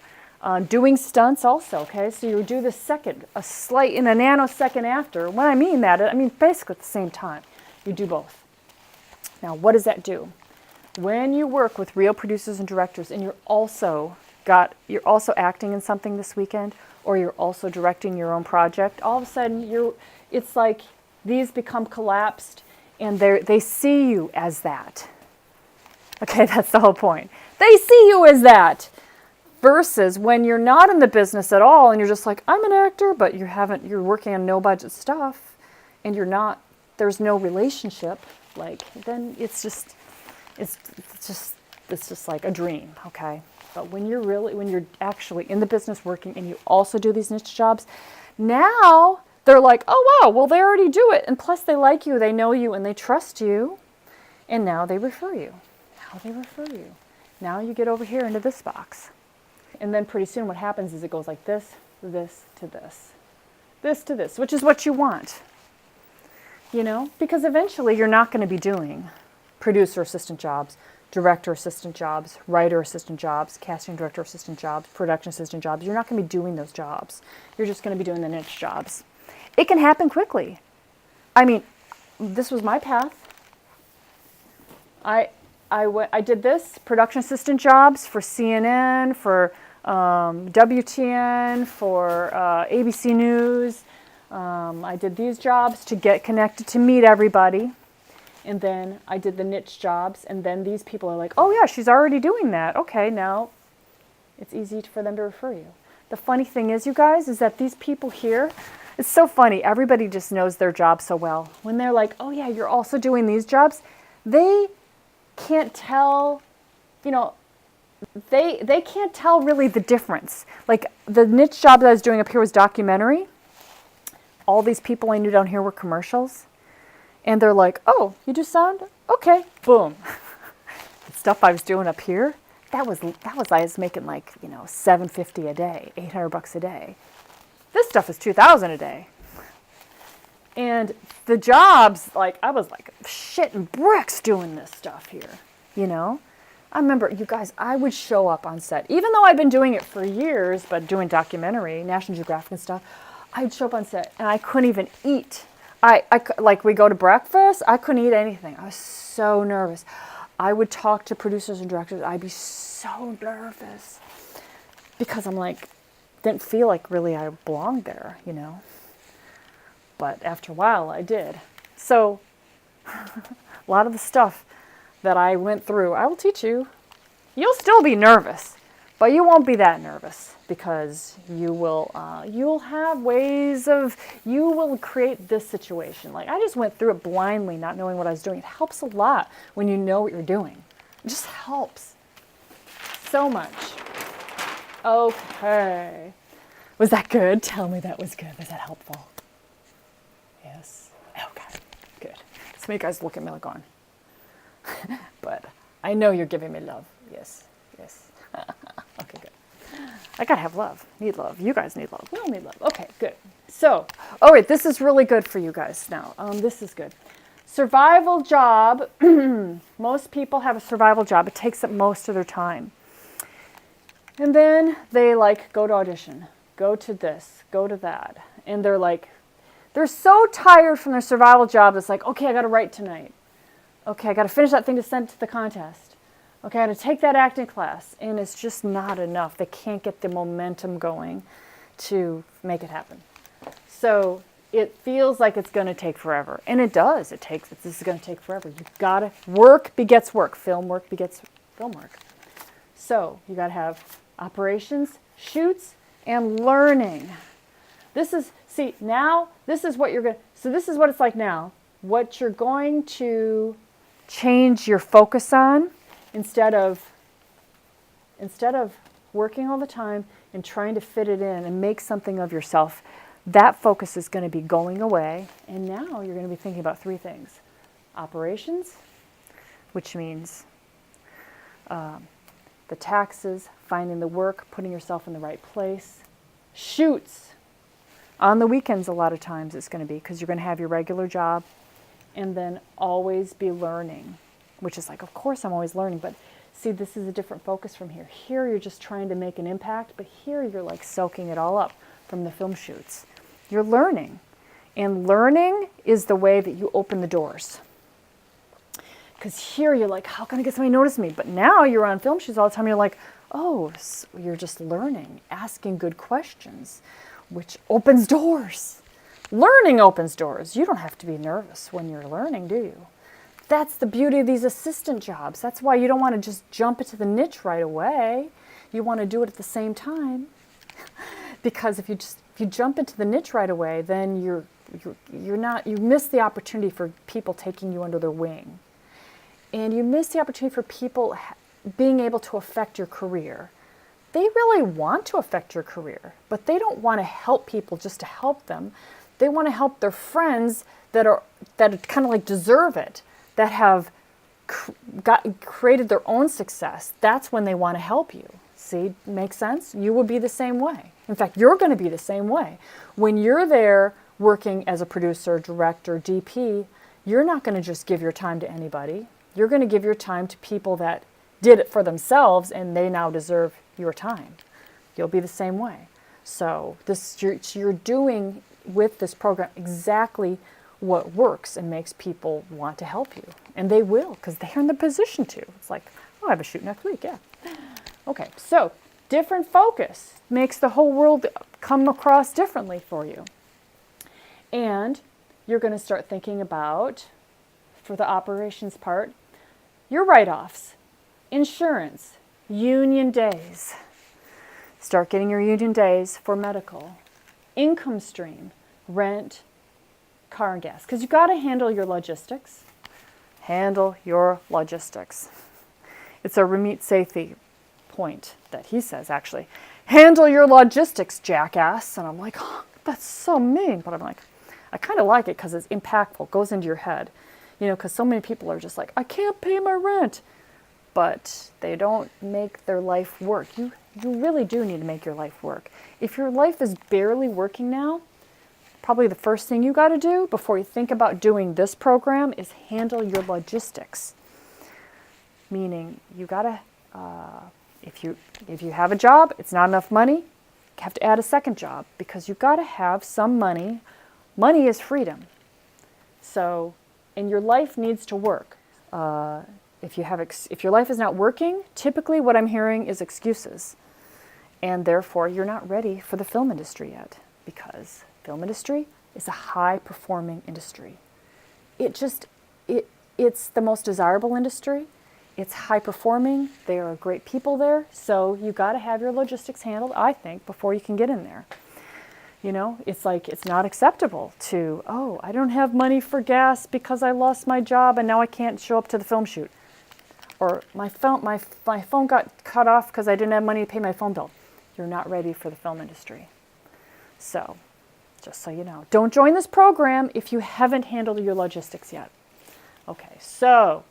doing stunts also, okay? So you do the second, in a nanosecond after. When I mean that, I mean basically at the same time. You do both. Now, what does that do? When you work with real producers and directors and you're also acting in something this weekend, or you're also directing your own project, all of a sudden it's like these become collapsed and they see you as that. Okay, that's the whole point. They see you as that. Versus when you're not in the business at all and you're just like, I'm an actor, but you're working on no budget stuff and there's no relationship, then it's just like a dream, okay? But when you're actually in the business working and you also do these niche jobs, now they're like, oh wow, well they already do it. And plus they like you, they know you, and they trust you. And now they refer you. Now you get over here into this box. And then pretty soon what happens is it goes like this to this to this, which is what you want. Because eventually you're not going to be doing producer assistant jobs, director assistant jobs, writer assistant jobs, casting director assistant jobs, production assistant jobs. You're not going to be doing those jobs. You're just going to be doing the niche jobs. It can happen quickly. I mean, this was my path. I did this, production assistant jobs for CNN, for WTN, for ABC News. I did these jobs to get connected, to meet everybody. And then I did the niche jobs, and then these people are like, oh yeah, she's already doing that. Okay, now it's easy for them to refer you. The funny thing is, you guys, is that these people here, it's so funny. Everybody just knows their job so well. When they're like, oh yeah, you're also doing these jobs, they can't tell, they can't tell really the difference. Like the niche job that I was doing up here was documentary. All these people I knew down here were commercials. And they're like, oh, you do sound? Okay, boom. The stuff I was doing up here, I was making like, $750 a day, $800 a day. This stuff is $2,000 a day. And the jobs, I was like shitting bricks doing this stuff here, I remember, you guys, I would show up on set, even though I'd been doing it for years, but doing documentary, National Geographic and stuff, I'd show up on set and I couldn't even eat. We go to breakfast, I couldn't eat anything. I was so nervous. I would talk to producers and directors. I'd be so nervous because didn't feel like really I belonged there, But after a while, I did. So a lot of the stuff that I went through, I will teach you. You'll still be nervous, but you won't be that nervous because you'll have ways you will create this situation. I just went through it blindly, not knowing what I was doing. It helps a lot when you know what you're doing. It just helps so much. Okay. Was that good? Tell me that was good. Was that helpful? Yes. Okay. Good. Some of you guys look at me like going, but I know you're giving me love. Yes. Okay, good. I gotta have love. Need love. You guys need love. We all need love. Okay, good. So, all right, this is really good for you guys now. This is good. Survival job. Most people have a survival job. It takes up most of their time. And then they go to audition, go to this, go to that. And they're so tired from their survival job. It's like, okay, I got to write tonight. Okay, I got to finish that thing to send to the contest. Okay, I got to take that acting class. And it's just not enough. They can't get the momentum going to make it happen. So it feels like it's going to take forever. And it does. This is going to take forever. You've got to, work begets work. Film work begets film work. So you got to have operations, shoots, and learning. This is what you're going to, so this is what it's like now. What you're going to change your focus on instead of working all the time and trying to fit it in and make something of yourself, that focus is going to be going away. And now you're going to be thinking about three things. Operations, which means the taxes, finding the work, putting yourself in the right place. Shoots. On the weekends, a lot of times it's going to be because you're going to have your regular job and then always be learning. which is like, of course I'm always learning, but see, this is a different focus from here. Here you're just trying to make an impact, but here you're like soaking it all up from the film shoots. You're learning. And learning is the way that you open the doors. Because here you're like, how can I get somebody to notice me? But now you're on film shoots all the time. You're like, oh, so you're just learning, asking good questions, which opens doors. Learning opens doors. You don't have to be nervous when you're learning, do you? That's the beauty of these assistant jobs. That's why you don't want to just jump into the niche right away. You want to do it at the same time. Because if you jump into the niche right away, then you miss the opportunity for people taking you under their wing. And you miss the opportunity for people being able to affect your career. They really want to affect your career, but they don't want to help people just to help them. They want to help their friends that kind of like deserve it, that have created their own success. That's when they want to help you. See, makes sense? You will be the same way. In fact, you're going to be the same way. When you're there working as a producer, director, DP, you're not going to just give your time to anybody. You're going to give your time to people that did it for themselves and they now deserve your time. You'll be the same way. So you're doing with this program exactly what works and makes people want to help you. And they will, because they're in the position to. It's like, oh, I have a shoot next week, yeah. Okay, so different focus makes the whole world come across differently for you. And you're going to start thinking about, for the operations part, your write-offs, insurance, union days. Start getting your union days for medical, income stream, rent, car and gas. Because you've got to handle your logistics. Handle your logistics. It's a Ramit Sethi point that he says, actually. Handle your logistics, jackass. And I'm like, oh, that's so mean. But I'm like, I kind of like it because it's impactful, goes into your head. You know, because so many people are just like, I can't pay my rent. But they don't make their life work. You really do need to make your life work. If your life is barely working now, probably the first thing you got to do before you think about doing this program is handle your logistics. Meaning, you got to, if you have a job, it's not enough money, you have to add a second job because you got to have some money. Money is freedom. So, and your life needs to work. If your life is not working, typically what I'm hearing is excuses. And therefore, you're not ready for the film industry yet because film industry is a high-performing industry. It's the most desirable industry. It's high-performing. There are great people there. So you got to have your logistics handled, I think, before you can get in there. You know, it's like it's not acceptable to, oh, I don't have money for gas because I lost my job and now I can't show up to the film shoot. Or my phone got cut off because I didn't have money to pay my phone bill. You're not ready for the film industry. So, just so you know. Don't join this program if you haven't handled your logistics yet. Okay, so,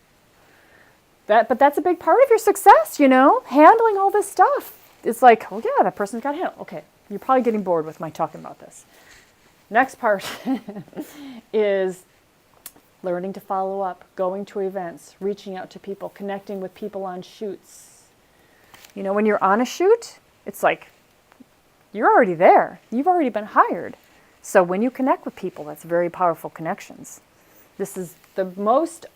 but that's a big part of your success, you know, handling all this stuff. It's like, oh yeah, that person's got to handle. Okay, you're probably getting bored with my talking about this. Next part is learning to follow up, going to events, reaching out to people, connecting with people on shoots. You know, when you're on a shoot, it's like you're already there. You've already been hired. So when you connect with people, that's very powerful connections. This is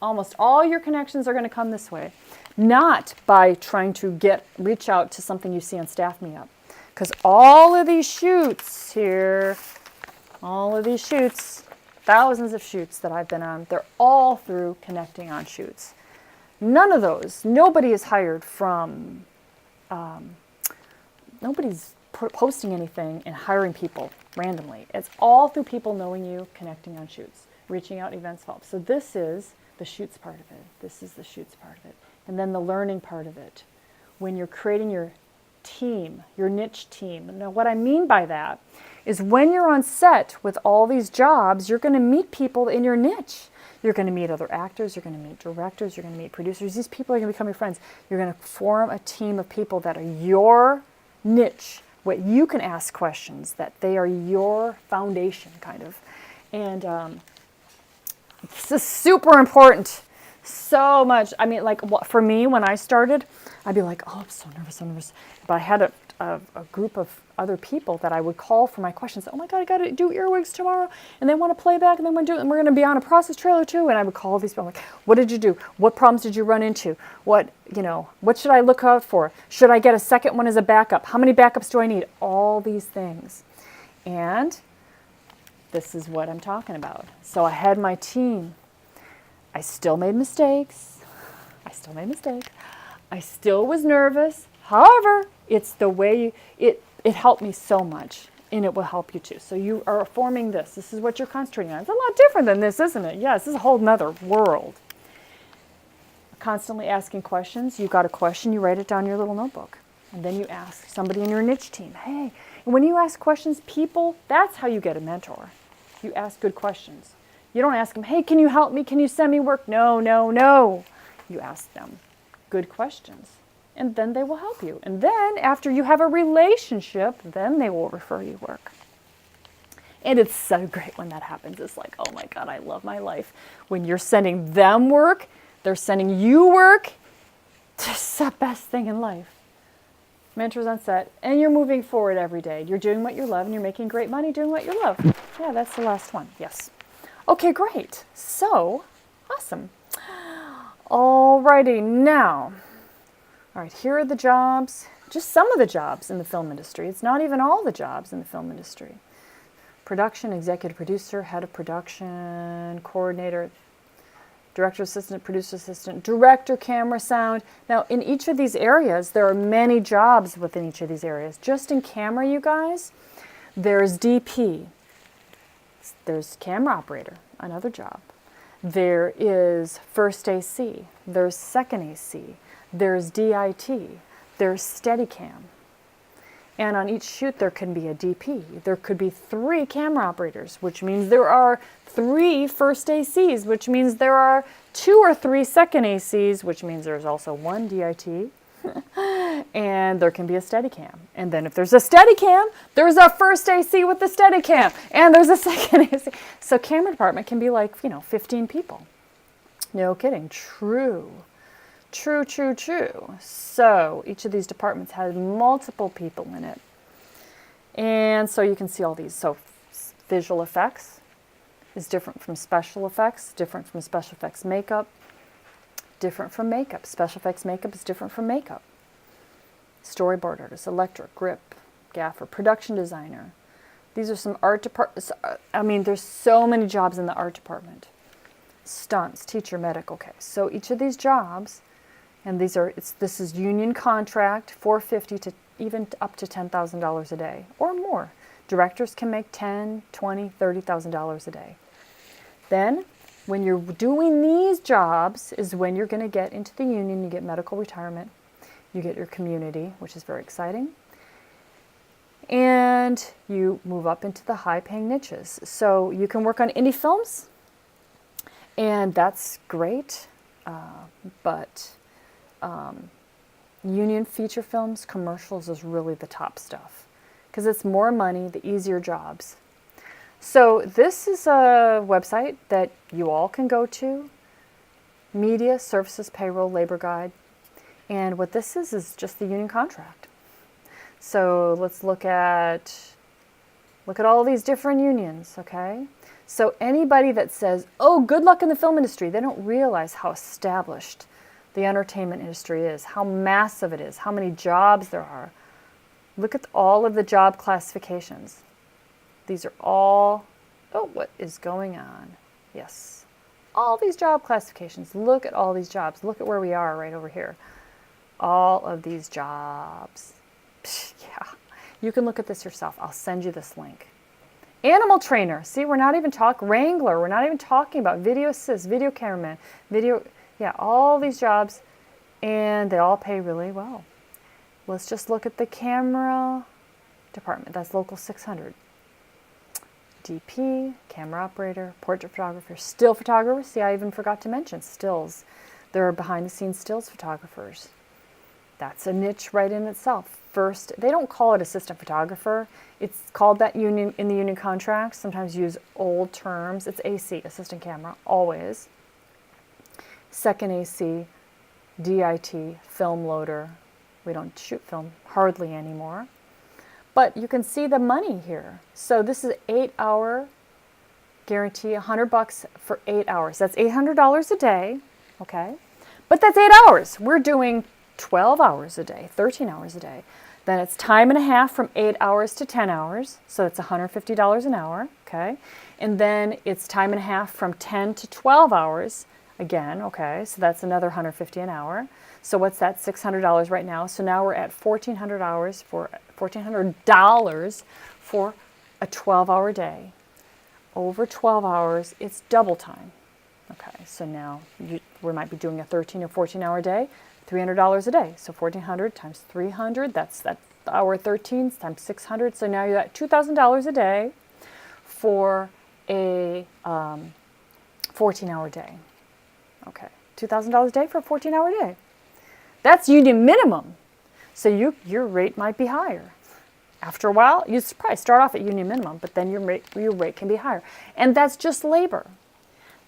almost all your connections are going to come this way. Not by trying to reach out to something you see on Staff Me Up. Because all of these shoots here, thousands of shoots that I've been on, they're all through connecting on shoots. Nobody is hired from, nobody's posting anything and hiring people randomly. It's all through people knowing you, connecting on shoots, reaching out, events help. So this is the shoots part of it. This is the shoots part of it. And then the learning part of it. When you're creating your team, your niche team. Now what I mean by that is when you're on set with all these jobs, you're going to meet people in your niche. You're going to meet other actors, you're going to meet directors, you're going to meet producers. These people are going to become your friends. You're going to form a team of people that are your niche, what you can ask questions, that they are your foundation, kind of. And this is super important. So much. I mean, like for me, when I started, I'd be like, oh, I'm so nervous, so nervous. But I had a group of other people that I would call for my questions. Oh my God, I got to do earwigs tomorrow. And they want to play back and they want to do it. And we're going to be on a process trailer too. And I would call these people like, what did you do? What problems did you run into? What should I look out for? Should I get a second one as a backup? How many backups do I need? All these things. And this is what I'm talking about. So I had my team. I still made mistakes. I still was nervous. However, it's the way it helped me so much, and it will help you too. So you are forming this. This is what you're concentrating on. It's a lot different than this, isn't it? Yes, this is a whole nother world. Constantly asking questions. You got a question, you write it down in your little notebook. And then you ask somebody in your niche team, hey, and when you ask questions, people, that's how you get a mentor. You ask good questions. You don't ask them, hey, can you help me? Can you send me work? No. You ask them good questions, and then they will help you. And then after you have a relationship, then they will refer you work. And it's so great when that happens. It's like, oh my God, I love my life. When you're sending them work, they're sending you work. It's the best thing in life. Mentors on set, and you're moving forward every day. You're doing what you love, and you're making great money doing what you love. Yeah, that's the last one. Yes. Okay, great. So, awesome. Alrighty, now. All right, here are the jobs. Just some of the jobs in the film industry. It's not even all the jobs in the film industry. Production, executive producer, head of production, coordinator, director assistant, producer assistant, director, camera, sound. Now, in each of these areas, there are many jobs within each of these areas. Just in camera, you guys, there's DP. There's camera operator, another job. There is first AC. There's second AC. There's DIT. There's Steadicam. And on each shoot, there can be a DP. There could be 3 camera operators, which means there are 3 first ACs, which means there are 2 or 3 second ACs, which means there's also 1 DIT. And there can be a Steadicam. And then if there's a Steadicam, there's a first AC with the Steadicam. And there's a second AC. So camera department can be like, 15 people. No kidding. True. So each of these departments has multiple people in it. And so you can see all these. So visual effects is different from special effects, different from special effects makeup, different from makeup. Special effects makeup is different from makeup. Storyboard artist, electric, grip, gaffer, production designer. These are some art departments. I mean, there's so many jobs in the art department. Stunts, teacher, medic. Okay, so each of these jobs, and this is union contract, $450 to even up to $10,000 a day or more. Directors can make $10,000, $20,000, $30,000 a day. Then, when you're doing these jobs, is when you're going to get into the union. You get medical retirement. You get your community, which is very exciting. And you move up into the high-paying niches. So you can work on indie films, and that's great. But union feature films, commercials is really the top stuff because it's more money, the easier jobs. So this is a website that you all can go to, Media Services Payroll Labor Guide. And what this is just the union contract. So let's look at all these different unions, okay? So anybody that says, oh, good luck in the film industry, they don't realize how established the entertainment industry is, how massive it is, how many jobs there are. Look at all of the job classifications. These are all, what is going on? Yes. All these job classifications. Look at all these jobs. Look at where we are right over here. All of these jobs. Yeah. You can look at this yourself. I'll send you this link. Animal trainer. See, we're not even talking wrangler. We're not even talking about video assist, video cameraman, all these jobs, and they all pay really well. Let's just look at the camera department. That's local 600. DP, camera operator, portrait photographer, still photographer. See, I even forgot to mention stills. There are behind-the-scenes stills photographers. That's a niche right in itself. First, they don't call it assistant photographer. It's called that union in the union contracts. Sometimes use old terms. It's AC, assistant camera, always. second AC, DIT, film loader. We don't shoot film hardly anymore. But you can see the money here. So this is 8-hour guarantee, $100 for 8 hours. That's $800 a day, okay? But that's 8 hours. We're doing 12 hours a day, 13 hours a day. Then it's time and a half from 8 hours to 10 hours. So it's $150 an hour, okay? And then it's time and a half from 10 to 12 hours again, okay? So that's another $150 an hour. So what's that? $600 right now. So now we're at $1,400 for $1,400 for a 12-hour day. Over 12 hours, it's double time. Okay, so now we might be doing a 13 or 14-hour day, $300 a day. So 1,400 times 300, that's hour 13 times 600. So now you're at $2,000 a day for a 14-hour day. Okay, $2,000 a day for a 14-hour day. That's union minimum. So your rate might be higher. After a while, you probably start off at union minimum, but then your rate can be higher. And that's just labor.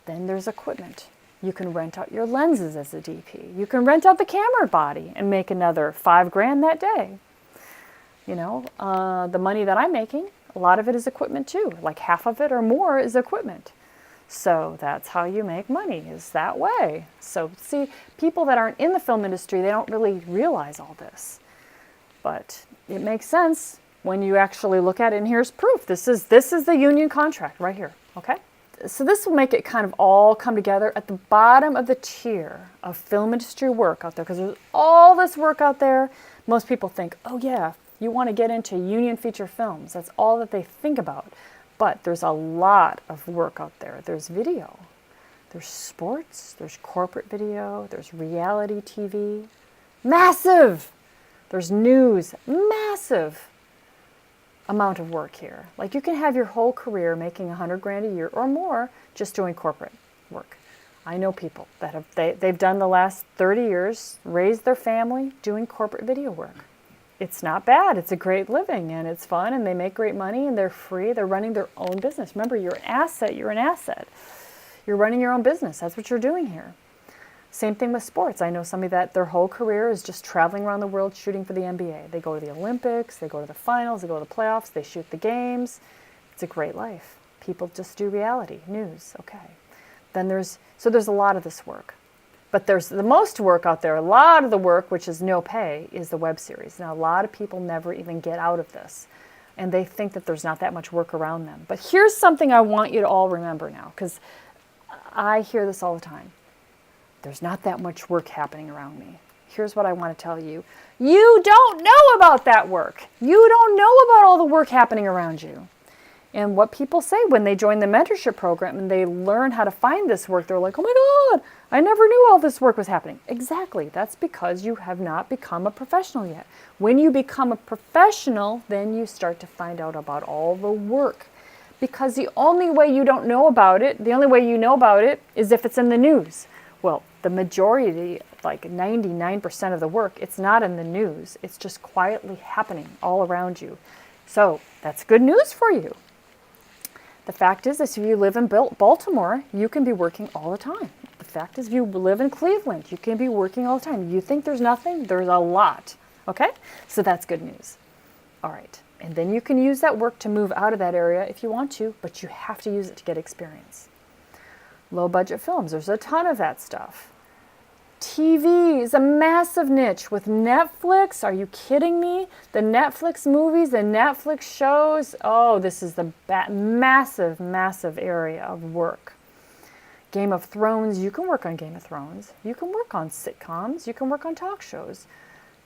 Then there's equipment. You can rent out your lenses as a DP. You can rent out the camera body and make another $5,000 that day. You know, the money that I'm making, a lot of it is equipment too. Like half of it or more is equipment. So that's how you make money, is that way. So see, people that aren't in the film industry, they don't really realize all this. But it makes sense when you actually look at it, and here's proof. This is the union contract right here, okay? So this will make it kind of all come together at the bottom of the tier of film industry work out there, because there's all this work out there. Most people think, oh yeah, you want to get into union feature films. That's all that they think about. But there's a lot of work out there. There's video, there's sports, there's corporate video, there's reality TV. Massive! There's news. Massive amount of work here. Like you can have your whole career making $100,000 a year or more just doing corporate work. I know people that they've done the last 30 years, raised their family doing corporate video work. It's not bad. It's a great living and it's fun and they make great money and they're free. They're running their own business. Remember, you're an asset. You're an asset. You're running your own business. That's what you're doing here. Same thing with sports. I know somebody that their whole career is just traveling around the world shooting for the NBA. They go to the Olympics, they go to the finals, they go to the playoffs, they shoot the games. It's a great life. People just do reality, news, okay. Then there's a lot of this work. But there's the most work out there, a lot of the work, which is no pay, is the web series. Now, a lot of people never even get out of this. And they think that there's not that much work around them. But here's something I want you to all remember now, because I hear this all the time. There's not that much work happening around me. Here's what I want to tell you. You don't know about that work. You don't know about all the work happening around you. And what people say when they join the mentorship program and they learn how to find this work, they're like, oh my God, I never knew all this work was happening. Exactly. That's because you have not become a professional yet. When you become a professional, then you start to find out about all the work. Because the only way you don't know about it, the only way you know about it is if it's in the news. Well, the majority, like 99% of the work, it's not in the news. It's just quietly happening all around you. So that's good news for you. The fact is, if you live in Baltimore, you can be working all the time. The fact is, if you live in Cleveland, you can be working all the time. You think there's nothing? There's a lot. Okay? So that's good news. All right. And then you can use that work to move out of that area if you want to, but you have to use it to get experience. Low budget films, there's a ton of that stuff. TV is a massive niche with Netflix. Are you kidding me? The Netflix movies, the Netflix shows. Oh, this is the massive, massive area of work. Game of Thrones, you can work on Game of Thrones. You can work on sitcoms. You can work on talk shows.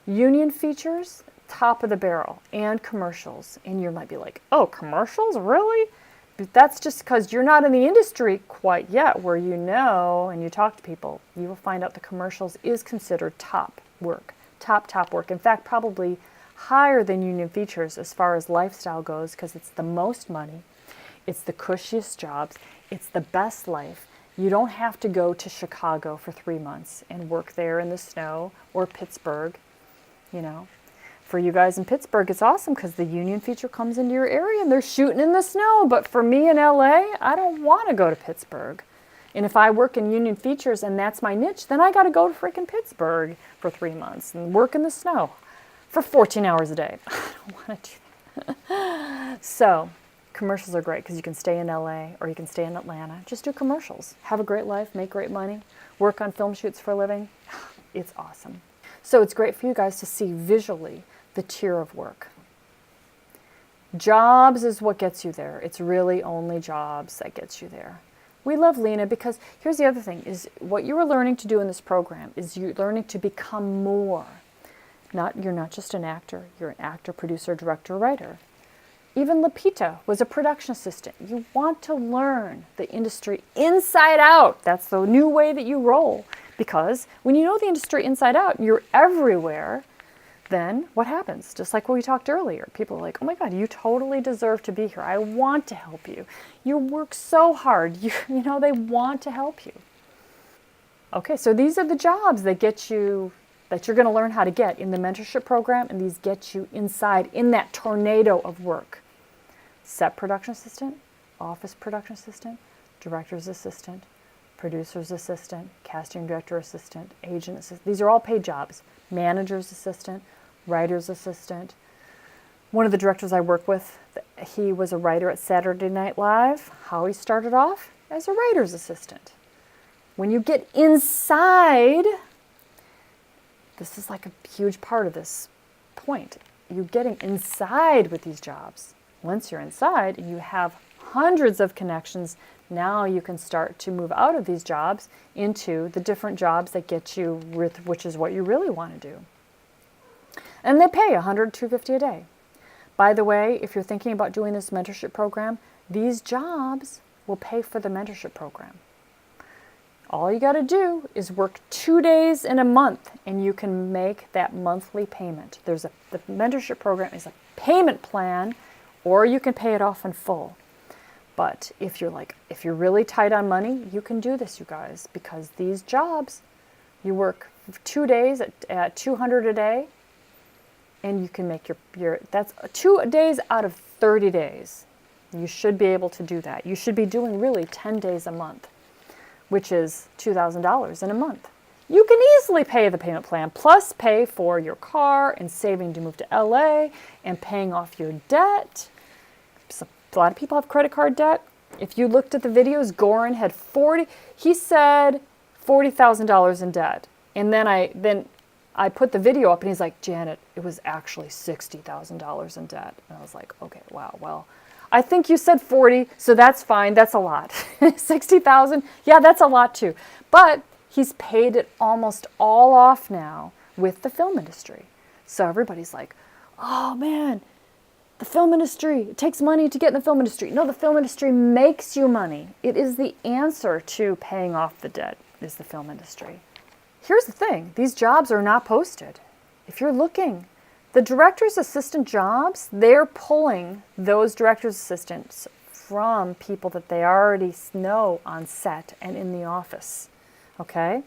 Union features, top of the barrel, and commercials. And you might be like, oh, commercials? Really? But that's just because you're not in the industry quite yet where you know and you talk to people. You will find out the commercials is considered top work. Top work. In fact, probably higher than union features as far as lifestyle goes because it's the most money. It's the cushiest jobs. It's the best life. You don't have to go to Chicago for 3 months and work there in the snow or Pittsburgh, you know. For you guys in Pittsburgh, it's awesome because the union feature comes into your area and they're shooting in the snow. But for me in LA, I don't want to go to Pittsburgh. And if I work in union features and that's my niche, then I got to go to freaking Pittsburgh for 3 months and work in the snow for 14 hours a day. I don't want to do that. So commercials are great because you can stay in LA or you can stay in Atlanta. Just do commercials. Have a great life, make great money, work on film shoots for a living. It's awesome. So it's great for you guys to see visually the tier of work. Jobs is what gets you there. It's really only jobs that gets you there. We love Lena because here's the other thing, is what you are learning to do in this program is you're learning to become more. You're not just an actor, you're an actor, producer, director, writer. Even Lapita was a production assistant. You want to learn the industry inside out. That's the new way that you roll. Because when you know the industry inside out, you're everywhere, then what happens? Just like what we talked earlier. People are like, oh my God, you totally deserve to be here. I want to help you. You work so hard. You know, they want to help you. Okay, so these are the jobs that get you, that you're going to learn how to get in the mentorship program, and these get you inside in that tornado of work. Set production assistant, office production assistant, director's assistant, producer's assistant, casting director assistant, agent assistant. These are all paid jobs. Manager's assistant, writer's assistant. One of the directors I work with, he was a writer at Saturday Night Live. How he started off? As a writer's assistant. When you get inside, this is like a huge part of this point. You're getting inside with these jobs. Once you're inside and you have hundreds of connections, now you can start to move out of these jobs into the different jobs that get you with, which is what you really want to do. And they pay $100, $250 a day. By the way, if you're thinking about doing this mentorship program, these jobs will pay for the mentorship program. All you got to do is work 2 days in a month and you can make that monthly payment. The mentorship program is a payment plan, or you can pay it off in full. But if you're really tight on money, you can do this, you guys, because these jobs, you work 2 days at $200 a day, and you can make that's 2 days out of 30 days. You should be able to do that. You should be doing really 10 days a month, which is $2,000 in a month. You can easily pay the payment plan, plus pay for your car and saving to move to LA and paying off your debt. So a lot of people have credit card debt. If you looked at the videos, Goran had he said $40,000 in debt. And then I put the video up and he's like, Janet, it was actually $60,000 in debt. And I was like, okay, wow, well, I think you said 40, so that's fine. That's a lot. 60,000, yeah, that's a lot too. But he's paid it almost all off now with the film industry. So everybody's like, oh man, the film industry, it takes money to get in the film industry. No, the film industry makes you money. It is the answer to paying off the debt, is the film industry. Here's the thing, these jobs are not posted. If you're looking, the director's assistant jobs, they're pulling those director's assistants from people that they already know on set and in the office, okay?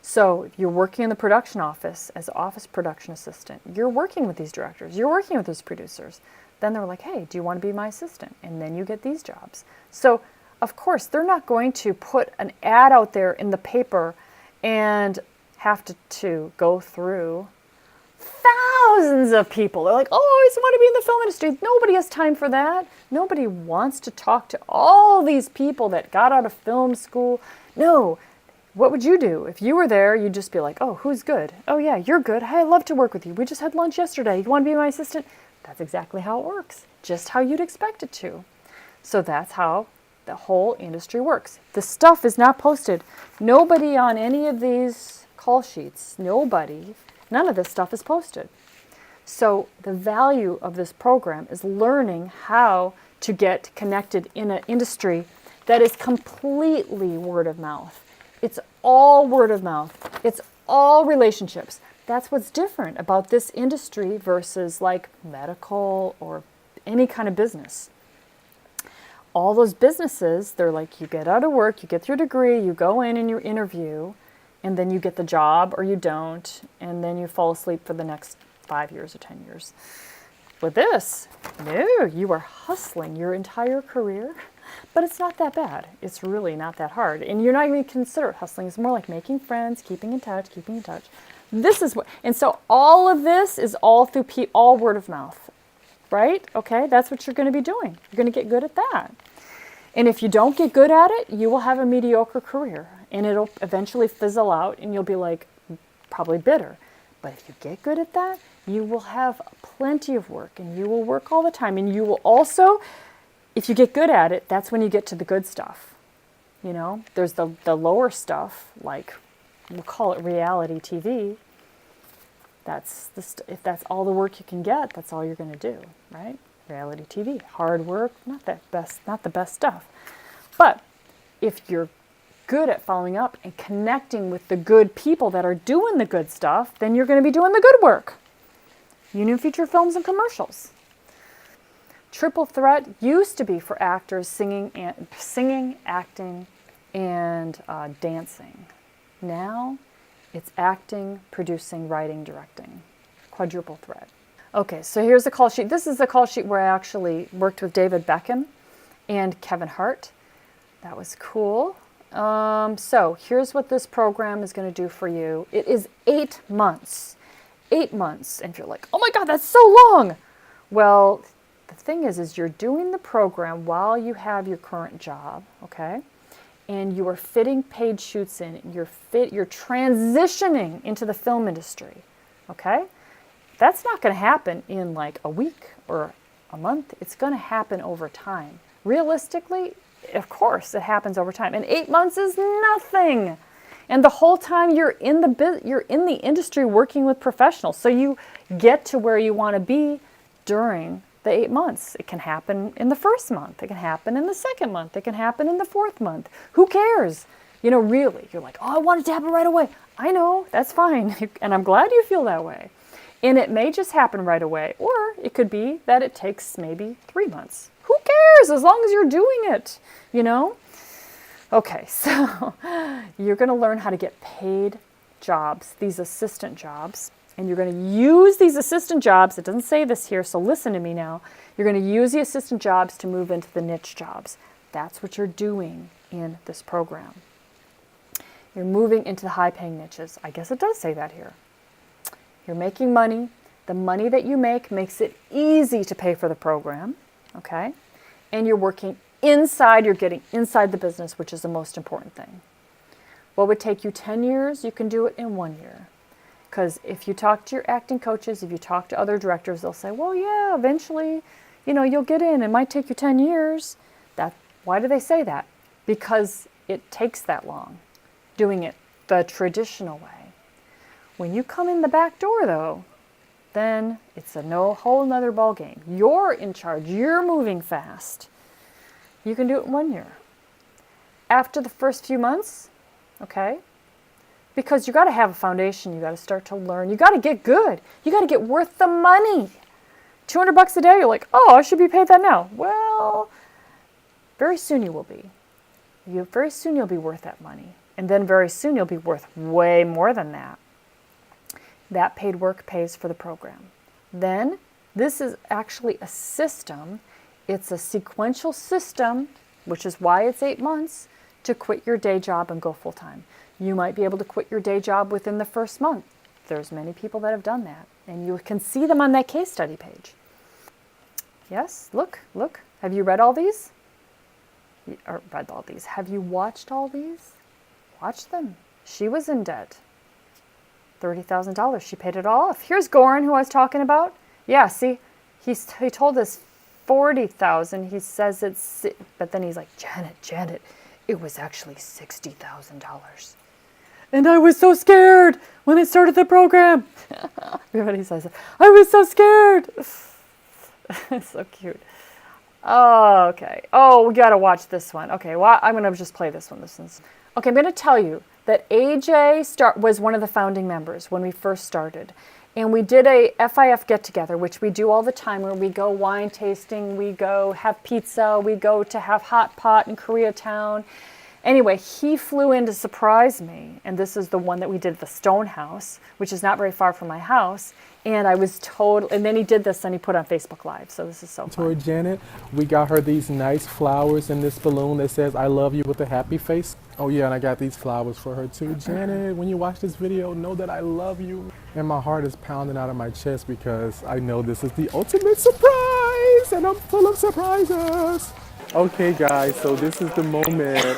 So if you're working in the production office as office production assistant, you're working with these directors, you're working with those producers. Then they're like, hey, do you want to be my assistant? And then you get these jobs. So of course, they're not going to put an ad out there in the paper and have to go through thousands of people. They're like, oh, I just want to be in the film industry. Nobody has time for that. Nobody wants to talk to all these people that got out of film school. No. What would you do? If you were there, you'd just be like, oh, who's good? Oh, yeah, you're good. Hey, I'd love to work with you. We just had lunch yesterday. You want to be my assistant? That's exactly how it works. Just how you'd expect it to. So that's how the whole industry works. The stuff is not posted. Nobody on any of these call sheets, none of this stuff is posted. So the value of this program is learning how to get connected in an industry that is completely word of mouth. It's all word of mouth. It's all relationships. That's what's different about this industry versus like medical or any kind of business. All those businesses, they're like, you get out of work, you get your degree, you go in and you interview, and then you get the job or you don't, and then you fall asleep for the next 5 years or 10 years. With this, no, you are hustling your entire career. But it's not that bad. It's really not that hard. And you're not even consider it hustling. It's more like making friends, keeping in touch. This is what, and so all of this is all through all word of mouth, right? Okay, that's what you're going to be doing. You're going to get good at that. And if you don't get good at it, you will have a mediocre career, and it'll eventually fizzle out, and you'll be like probably bitter. But if you get good at that, you will have plenty of work, and you will work all the time, and you will also, if you get good at it, that's when you get to the good stuff. You know, there's the lower stuff, like we'll call it reality TV. If that's all the work you can get, that's all you're going to do, right? Reality TV, hard work, not the best stuff. But if you're good at following up and connecting with the good people that are doing the good stuff, then you're going to be doing the good work. Union feature films and commercials. Triple threat used to be for actors singing, acting, and dancing. Now it's acting, producing, writing, directing. Quadruple threat. Okay, so here's the call sheet. This is the call sheet where I actually worked with David Beckham and Kevin Hart. That was cool. So here's what this program is going to do for you. It is 8 months. 8 months. And you're like, oh my God, that's so long. Well, the thing is you're doing the program while you have your current job, okay? And you are fitting paid shoots in. You're transitioning into the film industry, okay? That's not going to happen in like a week or a month. It's going to happen over time. Realistically, of course, it happens over time. And 8 months is nothing. And the whole time you're in the industry working with professionals. So you get to where you want to be during the 8 months. It can happen in the first month. It can happen in the second month. It can happen in the fourth month. Who cares? You know, really, you're like, oh, I want it to happen right away. I know, that's fine. And I'm glad you feel that way. And it may just happen right away, or it could be that it takes maybe 3 months. Who cares, as long as you're doing it, you know? Okay, so you're going to learn how to get paid jobs, these assistant jobs, and you're going to use these assistant jobs. It doesn't say this here, so listen to me now. You're going to use the assistant jobs to move into the niche jobs. That's what you're doing in this program. You're moving into the high-paying niches. I guess it does say that here. You're making money. The money that you make makes it easy to pay for the program, okay? And you're working inside, you're getting inside the business, which is the most important thing. What would take you 10 years, you can do it in 1 year. Because if you talk to your acting coaches, if you talk to other directors, they'll say, well, yeah, eventually, you know, you'll get in. It might take you 10 years. Why do they say that? Because it takes that long, doing it the traditional way. When you come in the back door, though, then it's a whole nother ball game. You're in charge. You're moving fast. You can do it in 1 year. After the first few months, okay, because you got to have a foundation. You got to start to learn. You got to get good. You got to get worth the money. $200 a day, you're like, oh, I should be paid that now. Well, very soon you will be. Very soon you'll be worth that money. And then very soon you'll be worth way more than that. That paid work pays for the program. Then this is actually a system. It's a sequential system, which is why it's 8 months, to quit your day job and go full time. You might be able to quit your day job within the first month. There's many people that have done that. And you can see them on that case study page. Yes, look. Have you read all these? Have you watched all these? Watch them. She was in debt. $30,000. She paid it all off. Here's Goran, who I was talking about. Yeah, see, he told us $40,000. He says it's, but then he's like, Janet, it was actually $60,000. And I was so scared when I started the program. Everybody says it. I was so scared. It's so cute. Oh, okay. Oh, we got to watch this one. Okay, well, I'm going to just play this one. Okay, I'm going to tell you that AJ was one of the founding members when we first started. And we did a FIF get-together, which we do all the time, where we go wine tasting, we go have pizza, we go to have hot pot in Koreatown. Anyway, he flew in to surprise me, and this is the one that we did at the Stone House, which is not very far from my house. And I was and then he did this and he put on Facebook Live. So this is so fun. Janet, we got her these nice flowers in this balloon that says, I love you with a happy face. Oh yeah, and I got these flowers for her too. Janet, when you watch this video, know that I love you. And my heart is pounding out of my chest because I know this is the ultimate surprise and I'm full of surprises. Okay guys, so this is the moment.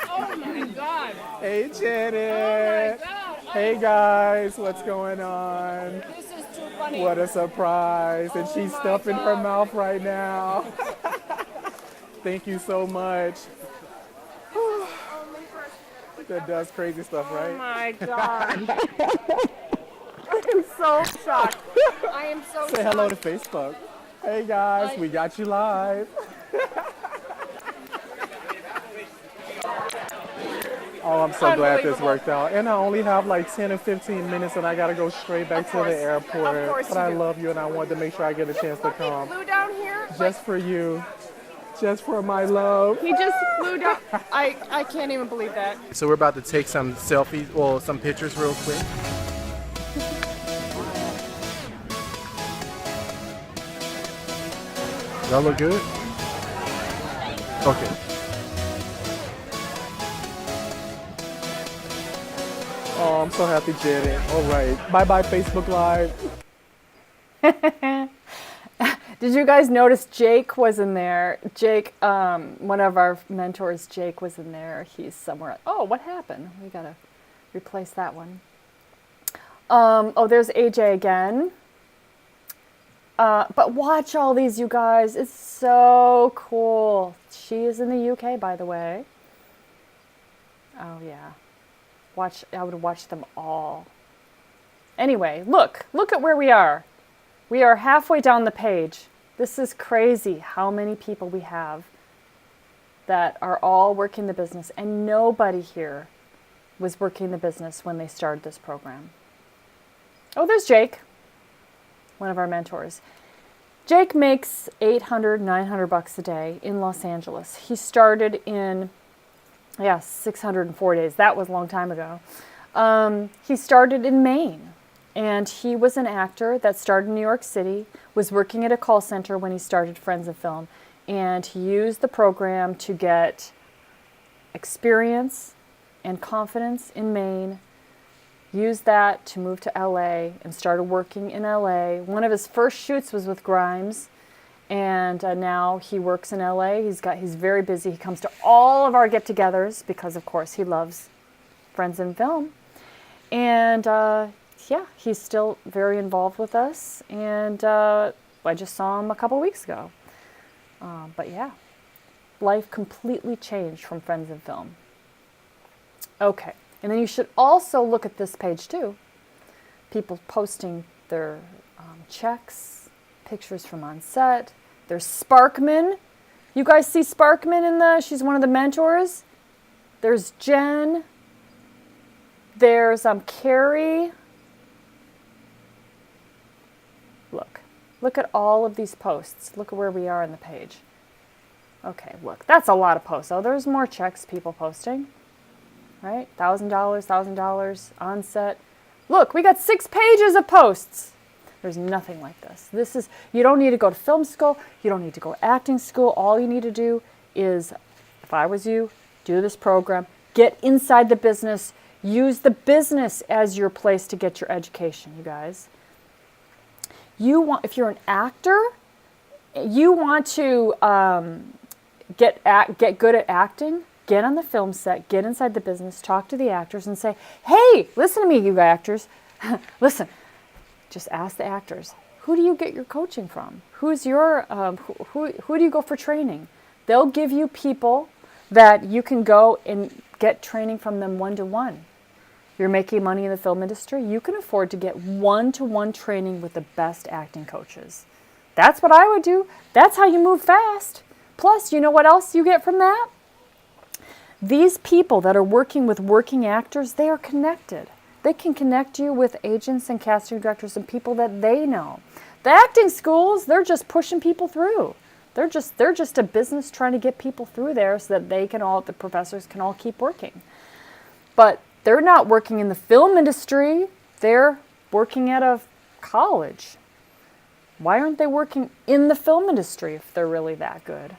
Oh my God. Hey Janet. Oh my God. Hey guys, what's going on? This is too funny. What a surprise. And she's my stuffing her God. mouth right now. Thank you so much. That does crazy stuff, Oh right? my God. I am so shocked. I am so Say shocked. hello to Facebook. Hey guys, we got you live. Oh, I'm so glad this worked out. And I only have like 10 or 15 minutes and I gotta go straight back to the airport. Of course But you I do. love you and I wanted to make sure I get a chance to He come. flew down here. Just for you. Just for my love. He just flew down. I can't even believe that. So we're about to take some selfies, well, some pictures real quick. Y'all look good? Okay. Oh, I'm so happy, Janet. All right. Bye-bye, Facebook Live. Did you guys notice Jake was in there? Jake, one of our mentors, Jake was in there. He's somewhere. Oh, what happened? We got to replace that one. Oh, there's AJ again. But watch all these, you guys. It's so cool. She is in the UK, by the way. Oh, yeah. I would watch them all. Anyway, look at where we are. We are halfway down the page. This is crazy how many people we have that are all working the business, and nobody here was working the business when they started this program. Oh, there's Jake, one of our mentors. Jake makes $800, $900 a day in Los Angeles. He started in 604 days. That was a long time ago. He started in Maine, and he was an actor that started in New York City, was working at a call center when he started Friends of Film, and he used the program to get experience and confidence in Maine, used that to move to LA and started working in LA. One of his first shoots was with Grimes, and now he works in LA. He's very busy. He comes to all of our get-togethers because, of course, he loves Friends in Film. And he's still very involved with us. And I just saw him a couple weeks ago. But yeah, life completely changed from Friends in Film. Okay, and then you should also look at this page too. People posting their checks, pictures from on set. There's Sparkman. You guys see Sparkman she's one of the mentors. There's Jen. There's Carrie. Look at all of these posts. Look at where we are on the page. Okay, look, that's a lot of posts. Oh, there's more checks people posting. Right? $1,000 on set. Look, we got 6 pages of posts. There's nothing like this. You don't need to go to film school. You don't need to go to acting school. All you need to do is, if I was you, do this program, get inside the business, use the business as your place to get your education, you guys. If you're an actor, you want to get good at acting, get on the film set, get inside the business, talk to the actors and say, hey, listen to me, you actors. Listen, just ask the actors, who do you get your coaching from? Who's your, who do you go for training? They'll give you people that you can go and get training from them one-to-one. You're making money in the film industry, you can afford to get one-to-one training with the best acting coaches. That's what I would do. That's how you move fast. Plus, you know what else you get from that? These people that are working with working actors, they are connected. They can connect you with agents and casting directors and people that they know. The acting schools, they're just pushing people through. They're just a business trying to get people through there so that the professors can all keep working. But they're not working in the film industry. They're working at a college. Why aren't they working in the film industry if they're really that good?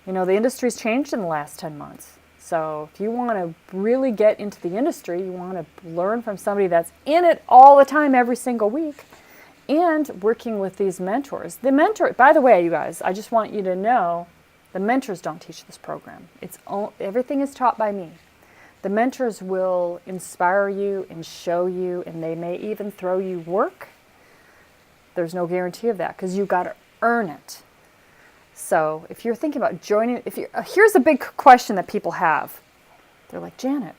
The industry's changed in the last 10 months. So if you want to really get into the industry, you want to learn from somebody that's in it all the time, every single week, and working with these mentors. By the way, you guys, I just want you to know, the mentors don't teach this program. Everything is taught by me. The mentors will inspire you and show you, and they may even throw you work. There's no guarantee of that because you've got to earn it. So if you're thinking about joining, here's a big question that people have. They're like, Janet,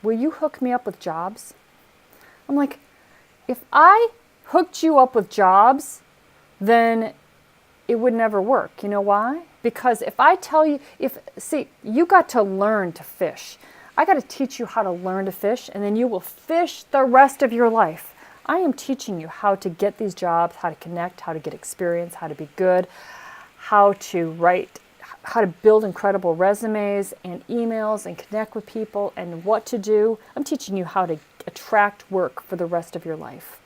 will you hook me up with jobs? I'm like, if I hooked you up with jobs, then it would never work. You know why? Because if I tell you, you got to learn to fish. I got to teach you how to learn to fish, and then you will fish the rest of your life. I am teaching you how to get these jobs, how to connect, how to get experience, how to be good, how to write, how to build incredible resumes and emails and connect with people and what to do. I'm teaching you how to attract work for the rest of your life.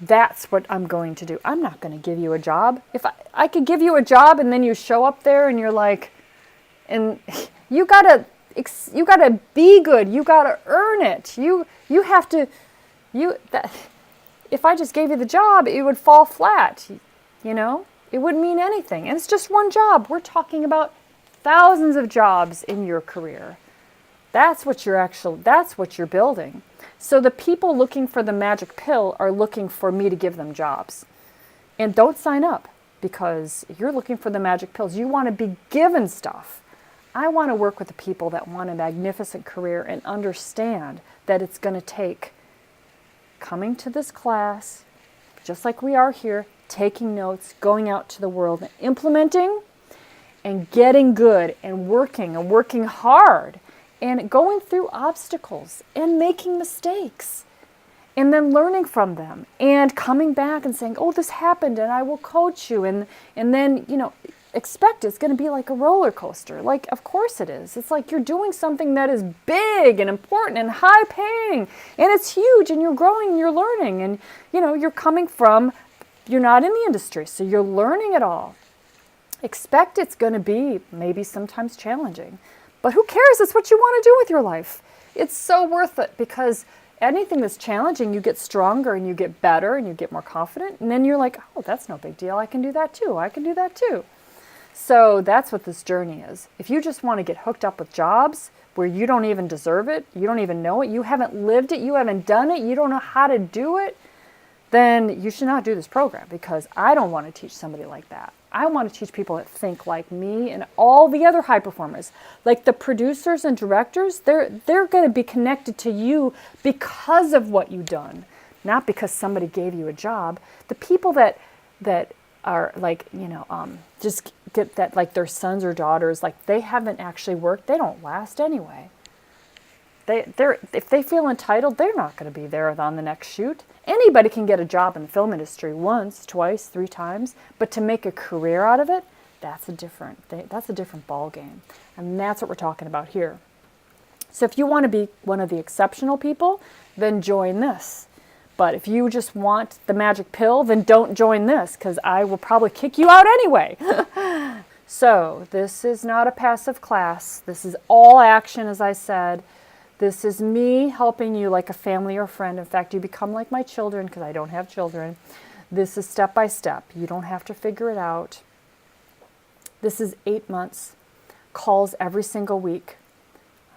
That's what I'm going to do. I'm not going to give you a job. If I could give you a job and then you show up there and you're like, and you gotta be good. You gotta earn it. You have to. If I just gave you the job, it would fall flat. It wouldn't mean anything. And it's just one job. We're talking about thousands of jobs in your career. That's what you're building. So the people looking for the magic pill are looking for me to give them jobs. And don't sign up because you're looking for the magic pills. You want to be given stuff. I want to work with the people that want a magnificent career and understand that it's going to take coming to this class, just like we are here, taking notes, going out to the world, and implementing and getting good and working hard and going through obstacles and making mistakes and then learning from them and coming back and saying, oh, this happened and I will coach you. And then, expect it's going to be like a roller coaster. Like, of course it is. It's like you're doing something that is big and important and high paying and it's huge and you're growing and you're learning and, you're not in the industry, so you're learning it all. Expect it's going to be maybe sometimes challenging, but who cares? It's what you want to do with your life. It's so worth it because anything that's challenging, you get stronger and you get better and you get more confident. And then you're like, oh, that's no big deal. I can do that too. I can do that too. So that's what this journey is. If you just want to get hooked up with jobs where you don't even deserve it, you don't even know it, you haven't lived it, you haven't done it, you don't know how to do it, then you should not do this program because I don't want to teach somebody like that. I want to teach people that think like me and all the other high performers. Like the producers and directors, they're going to be connected to you because of what you've done, not because somebody gave you a job. The people that are like, just get that, like their sons or daughters, like they haven't actually worked, they don't last anyway. If they feel entitled, they're not going to be there on the next shoot. Anybody can get a job in the film industry once, twice, 3 times, but to make a career out of it, that's a different ball game. And that's what we're talking about here. So if you want to be one of the exceptional people, then join this. But if you just want the magic pill, then don't join this because I will probably kick you out anyway. So this is not a passive class. This is all action, as I said. This is me helping you like a family or friend. In fact, you become like my children because I don't have children. This is step by step. You don't have to figure it out. This is 8 months, calls every single week.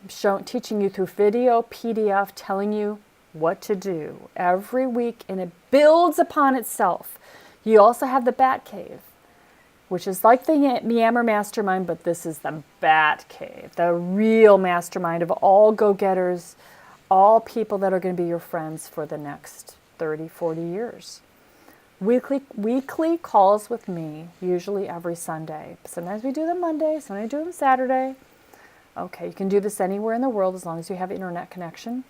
I'm teaching you through video, PDF, telling you what to do every week, and it builds upon itself. You also have the Bat Cave, which is like the Yammer Mastermind, but this is the Bat Cave, the real mastermind of all go-getters, all people that are going to be your friends for the next 30, 40 years. Weekly calls with me, usually every Sunday. Sometimes we do them Monday, sometimes we do them Saturday. Okay, you can do this anywhere in the world as long as you have internet connection.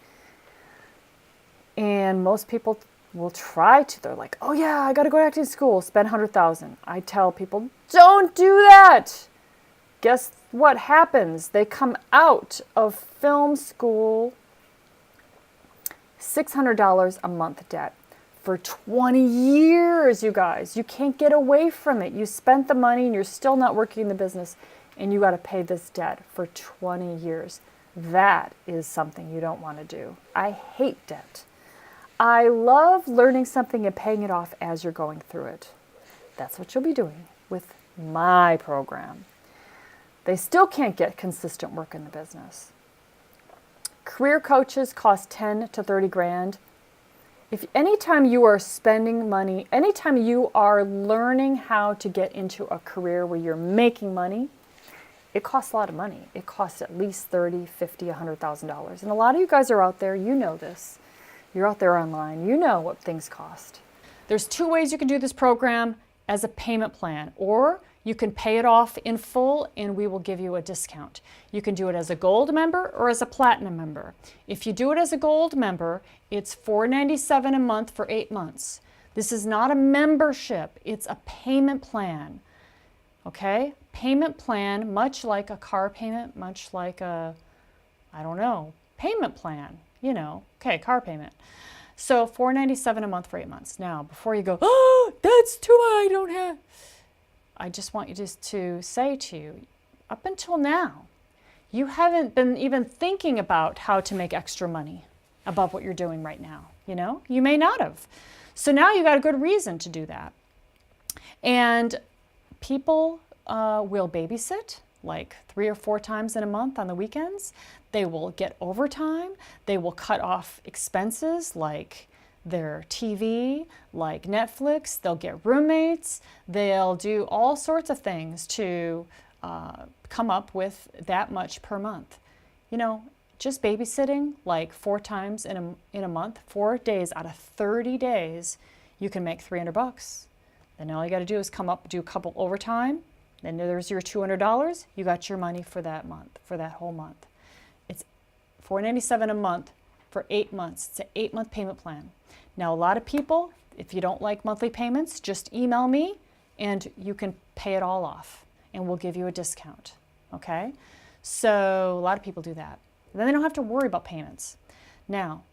And most people will try to. They're like, oh yeah, I got to go to acting school, spend $100,000. I tell people, don't do that. Guess what happens? They come out of film school $600 a month debt for 20 years, you guys. You can't get away from it. You spent the money and you're still not working in the business, and you got to pay this debt for 20 years. That is something you don't want to do. I hate debt. I love learning something and paying it off as you're going through it. That's what you'll be doing with my program. They still can't get consistent work in the business. Career coaches cost 10 to 30 grand. If anytime you are spending money, anytime you are learning how to get into a career where you're making money, it costs a lot of money. It costs at least $30,000, $50,000, $100,000. And a lot of you guys are out there, you know this. You're out there online, you know what things cost. There's two ways you can do this program: as a payment plan, or you can pay it off in full and we will give you a discount. You can do it as a gold member or as a platinum member. If you do it as a gold member, it's $497 a month for 8 months. This is not a membership, it's a payment plan. Okay? Payment plan, much like a car payment, much like a, I don't know, payment plan, you know. Okay, car payment. So $497 a month for 8 months. Now, before you go, oh, that's too much, I don't have. I just want you to say to you, up until now, you haven't been even thinking about how to make extra money above what you're doing right now. You know, you may not have. So now you got a good reason to do that. And people will babysit like 3 or 4 times in a month on the weekends. They will get overtime. They will cut off expenses like their TV, like Netflix. They'll get roommates. They'll do all sorts of things to come up with that much per month. You know, just babysitting like 4 times in a month, 4 days out of 30 days, you can make $300. Then all you got to do is come up, do a couple overtime. Then there's your $200. You got your money for that month, for that whole month. It's $497 a month for 8 months. It's an 8-month payment plan. Now, a lot of people, if you don't like monthly payments, just email me and you can pay it all off and we'll give you a discount. Okay? So a lot of people do that. Then they don't have to worry about payments. Now,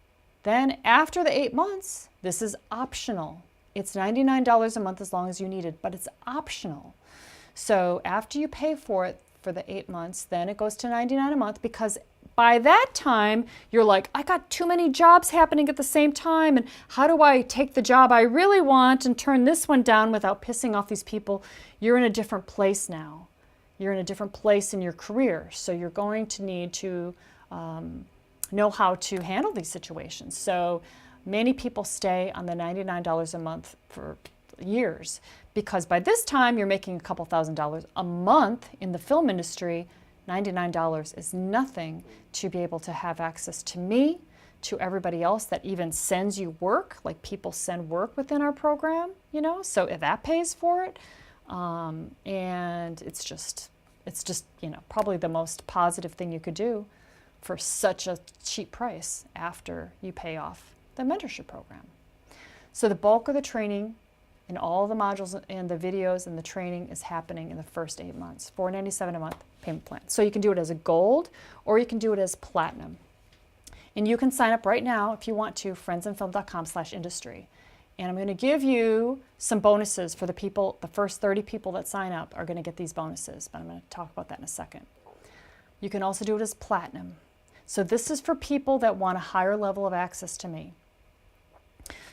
then after the 8 months, this is optional. It's $99 a month as long as you need it, but it's optional. So after you pay for it for the 8 months, then it goes to $99 a month, because by that time, you're like, I got too many jobs happening at the same time, and how do I take the job I really want and turn this one down without pissing off these people? You're in a different place now. You're in a different place in your career, so you're going to need to know how to handle these situations. So many people stay on the $99 a month for years, because by this time you're making a couple $1,000s a month in the film industry. $99 is nothing to be able to have access to me, to everybody else that even sends you work, like people send work within our program, you know, so if that pays for it. And it's just, you know, probably the most positive thing you could do for such a cheap price after you pay off the mentorship program. So the bulk of the training and all the modules and the videos and the training is happening in the first 8 months. $497 a month payment plan. So you can do it as a gold or you can do it as platinum. And you can sign up right now if you want to, friendsandfilm.com/industry. And I'm going to give you some bonuses for the people, the first 30 people that sign up are going to get these bonuses, but I'm going to talk about that in a second. You can also do it as platinum. So this is for people that want a higher level of access to me.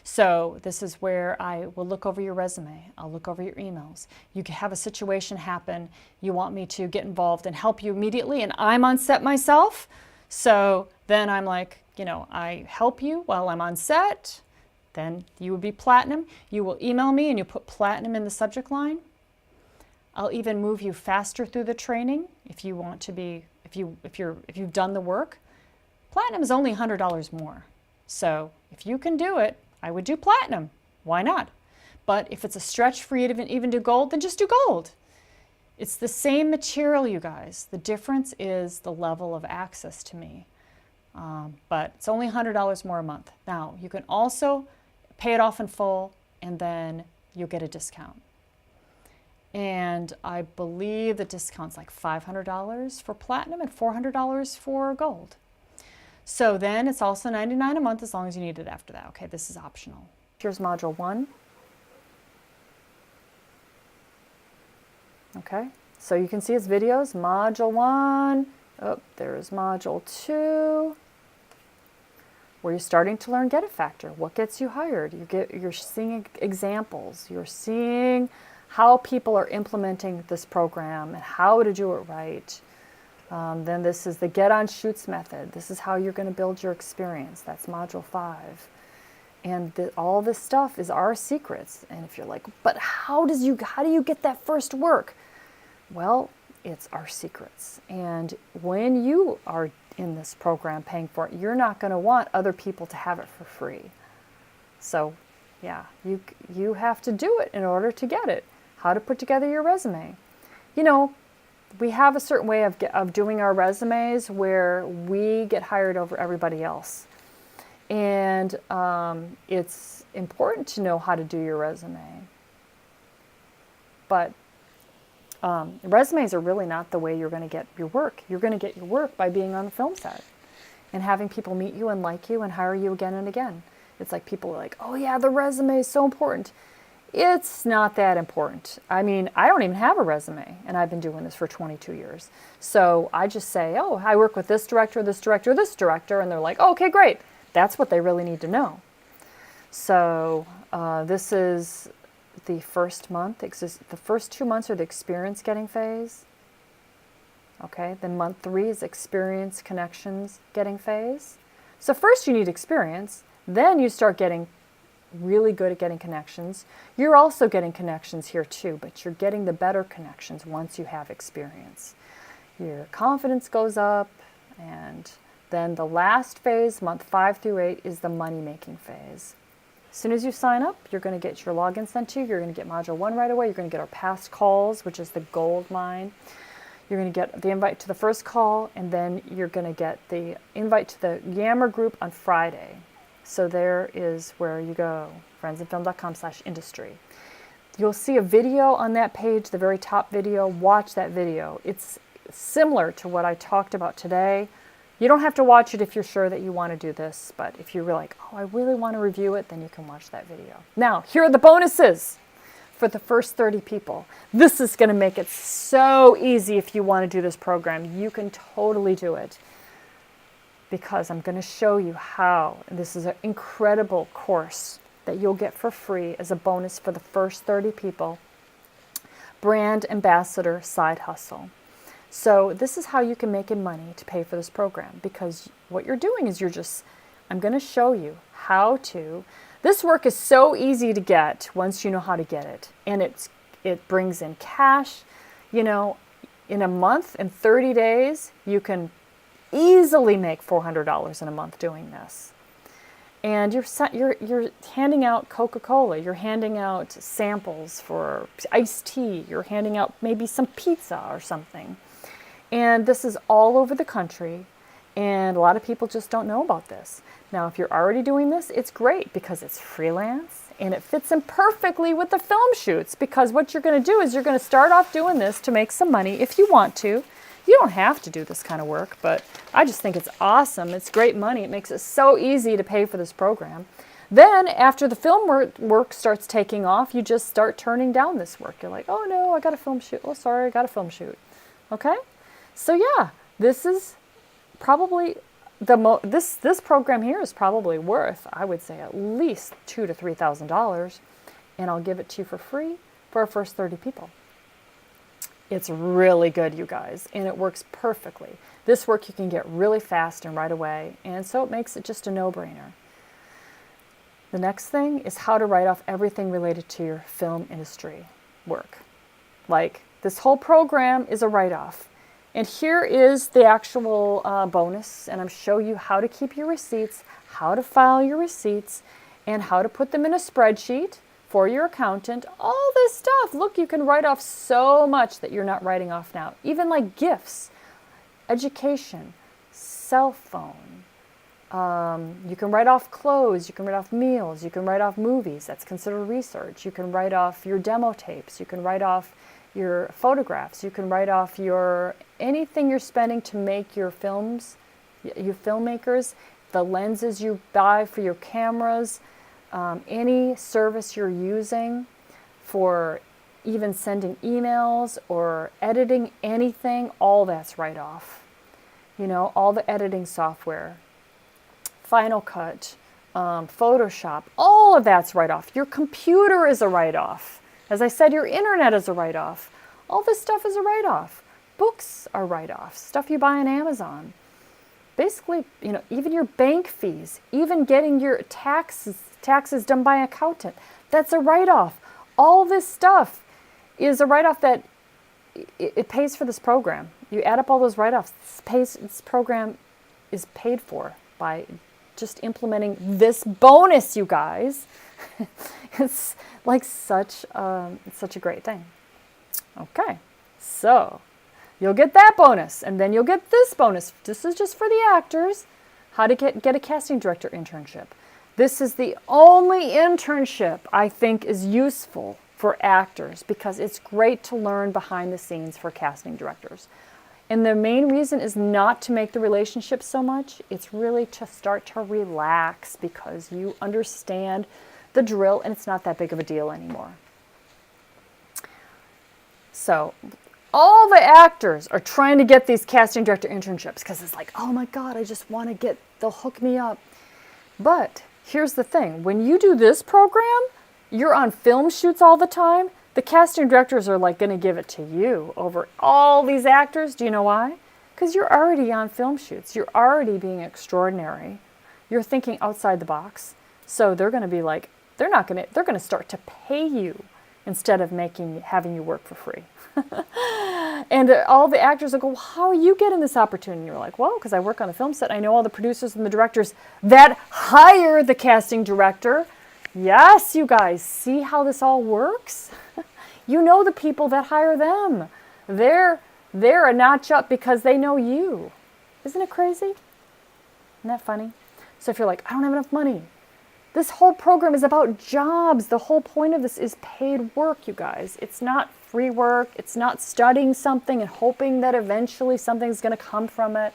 So this is where I will look over your resume. I'll look over your emails. You can have a situation happen. You want me to get involved and help you immediately, and I'm on set myself. So then I'm like, you know, I help you while I'm on set. Then you would be platinum. You will email me and you put platinum in the subject line. I'll even move you faster through the training if you want to be, if you've done the work. Platinum is only $100 more. So if you can do it, I would do platinum. Why not? But if it's a stretch for you to even do gold, then just do gold. It's the same material, you guys. The difference is the level of access to me. But it's only $100 more a month. Now, you can also pay it off in full, and then you'll get a discount. And I believe the discount's like $500 for platinum and $400 for gold. So then it's also $99 a month as long as you need it after that. Okay, this is optional. Here's module 1. Okay, so you can see its videos. Module 1. Oh, there's module 2. Where you're starting to learn Get It Factor. What gets you hired? You're seeing examples. You're seeing how people are implementing this program and how to do it right. Then this is the Get On Shoots method. This is how you're going to build your experience. That's module 5. And all this stuff is our secrets. And if you're like, but how do you get that first work? Well, it's our secrets. And when you are in this program paying for it, you're not going to want other people to have it for free. So yeah, you have to do it in order to get it. How to put together your resume. You know, we have a certain way of doing our resumes where we get hired over everybody else. And it's important to know how to do your resume. But resumes are really not the way you're going to get your work. You're going to get your work by being on the film set and having people meet you and like you and hire you again and again. It's like people are like, oh yeah, the resume is so important. It's not that important. I mean, I don't even have a resume, and I've been doing this for 22 years. So I just say, oh, I work with this director, this director, this director, and they're like, oh, okay, great. That's what they really need to know. So this is the first month. The first 2 months are the experience getting phase. Okay, then month 3 is experience connections getting phase. So first you need experience, then you start getting really good at getting connections. You're also getting connections here too, but you're getting the better connections once you have experience. Your confidence goes up, and then the last phase, month 5 through 8, is the money-making phase. As soon as you sign up, you're going to get your login sent to you. You're going to get module 1 right away. You're going to get our past calls, which is the gold mine. You're going to get the invite to the first call, and then you're going to get the invite to the Yammer group on Friday. So there is where you go, friendsandfilm.com/industry. You'll see a video on that page, the very top video. Watch that video. It's similar to what I talked about today. You don't have to watch it if you're sure that you want to do this, but if you're like, oh, I really want to review it, then you can watch that video. Now, here are the bonuses for the first 30 people. This is going to make it so easy if you want to do this program. You can totally do it, because I'm going to show you how. This is an incredible course that you'll get for free as a bonus for the first 30 people. Brand Ambassador Side Hustle. So this is how you can make money to pay for this program, because what you're doing is I'm going to show you how to. This work is so easy to get once you know how to get it. And it brings in cash. You know, in a month, in 30 days, you can easily make $400 in a month doing this. And you're handing out Coca-Cola, you're handing out samples for iced tea, you're handing out maybe some pizza or something. And this is all over the country, and a lot of people just don't know about this. Now, if you're already doing this, it's great because it's freelance and it fits in perfectly with the film shoots, because what you're going to do is you're going to start off doing this to make some money if you want to. You don't have to do this kind of work, but I just think it's awesome. It's great money. It makes it so easy to pay for this program. Then after the film work starts taking off, you just start turning down this work. You're like, oh no, I got a film shoot. Oh, sorry, I got a film shoot. Okay? So yeah, this is probably this program here is probably worth, I would say, at least $2,000 to $3,000, and I'll give it to you for free for our first 30 people. It's really good, you guys, and it works perfectly. This work you can get really fast and right away, and so it makes it just a no-brainer. The next thing is how to write off everything related to your film industry work. Like, this whole program is a write-off. And here is the actual bonus, and I'm showing you how to keep your receipts, how to file your receipts, and how to put them in a spreadsheet for your accountant. All this stuff. Look, you can write off so much that you're not writing off now. Even like gifts, education, cell phone, You can write off clothes, you can write off meals, you can write off movies. That's considered research. You can write off your demo tapes. You can write off your photographs. You can write off anything you're spending to make your films, you filmmakers, the lenses you buy for your cameras, any service you're using for even sending emails or editing anything, all that's write off. You know, all the editing software. Final Cut, Photoshop, all of that's write-off. Your computer is a write-off. As I said, your internet is a write-off. All this stuff is a write-off. Books are write-offs, stuff you buy on Amazon. Basically, you know, even your bank fees, even getting your taxes done by an accountant, that's a write-off. All this stuff is a write-off that it pays for this program. You add up all those write-offs, this program is paid for by just implementing this bonus, you guys. It's like such a great thing. Okay, so you'll get that bonus, and then you'll get this bonus. This is just for the actors. How to get a casting director internship. This is the only internship I think is useful for actors because it's great to learn behind the scenes for casting directors. And the main reason is not to make the relationship so much. It's really to start to relax because you understand the drill and it's not that big of a deal anymore. So all the actors are trying to get these casting director internships because it's like, oh my God, I just want to they'll hook me up. But here's the thing. When you do this program, you're on film shoots all the time. The casting directors are like going to give it to you over all these actors. Do you know why? Because you're already on film shoots. You're already being extraordinary. You're thinking outside the box. So they're going to be like, they're going to start to pay you instead of having you work for free. And all the actors will go, well, how are you getting this opportunity? And you're like, well, because I work on the film set. I know all the producers and the directors that hire the casting director. Yes, you guys, see how this all works? You know the people that hire them. They're a notch up because they know you. Isn't it crazy? Isn't that funny? So if you're like, I don't have enough money. This whole program is about jobs. The whole point of this is paid work, you guys. It's not free work. It's not studying something and hoping that eventually something's going to come from it.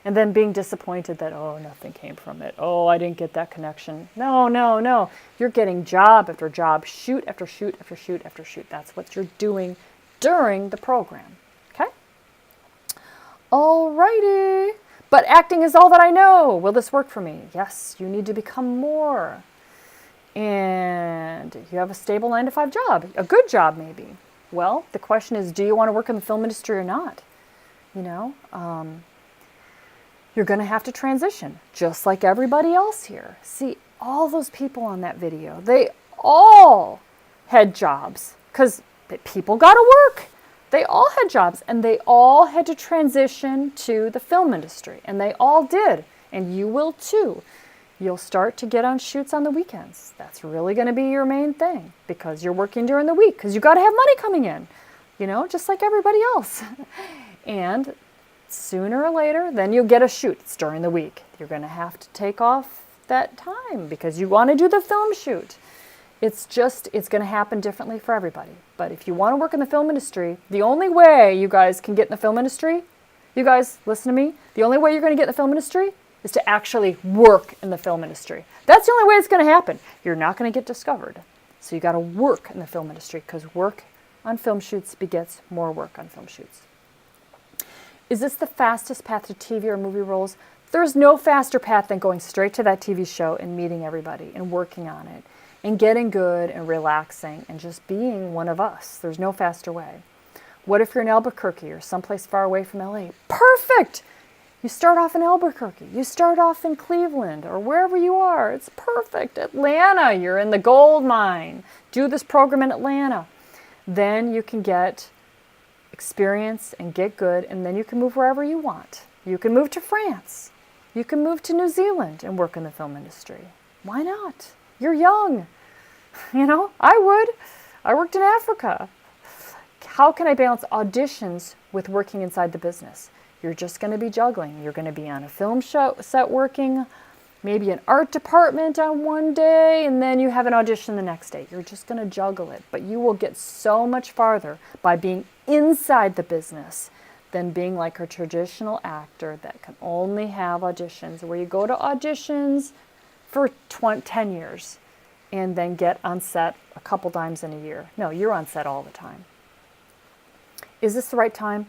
And then being disappointed that, oh, nothing came from it. Oh, I didn't get that connection. No, no, no. You're getting job after job, shoot after shoot after shoot after shoot. That's what you're doing during the program. Okay? All righty. But acting is all that I know. Will this work for me? Yes, you need to become more. And you have a stable 9-to-5 job, a good job maybe. Well, the question is, do you want to work in the film industry or not? You know, you're going to have to transition, just like everybody else here. See, all those people on that video, they all had jobs because people got to work. They all had jobs and they all had to transition to the film industry, and they all did, and you will too. You'll start to get on shoots on the weekends. That's really going to be your main thing because you're working during the week because you got to have money coming in, you know, just like everybody else. And sooner or later, then you'll get a shoot. It's during the week. You're going to have to take off that time because you want to do the film shoot. It's going to happen differently for everybody. But if you want to work in the film industry, the only way you guys can get in the film industry, you guys listen to me, the only way you're going to get in the film industry is to actually work in the film industry. That's the only way it's going to happen. You're not going to get discovered. So you got to work in the film industry because work on film shoots begets more work on film shoots. Is this the fastest path to TV or movie roles? There's no faster path than going straight to that TV show and meeting everybody and working on it and getting good and relaxing and just being one of us. There's no faster way. What if you're in Albuquerque or someplace far away from LA? Perfect! You start off in Albuquerque. You start off in Cleveland or wherever you are. It's perfect. Atlanta, you're in the gold mine. Do this program in Atlanta. Then you can get experience and get good, and then you can move wherever you want. You can move to France. You can move to New Zealand and work in the film industry. Why not? You're young. You know, I would. I worked in Africa. How can I balance auditions with working inside the business? You're just going to be juggling. You're going to be on a film show set working. maybe an art department on one day, and then you have an audition the next day. You're just going to juggle it. But you will get so much farther by being inside the business than being like a traditional actor that can only have auditions, where you go to auditions for 10 years and then get on set a couple times in a year. No, you're on set all the time. Is this the right time?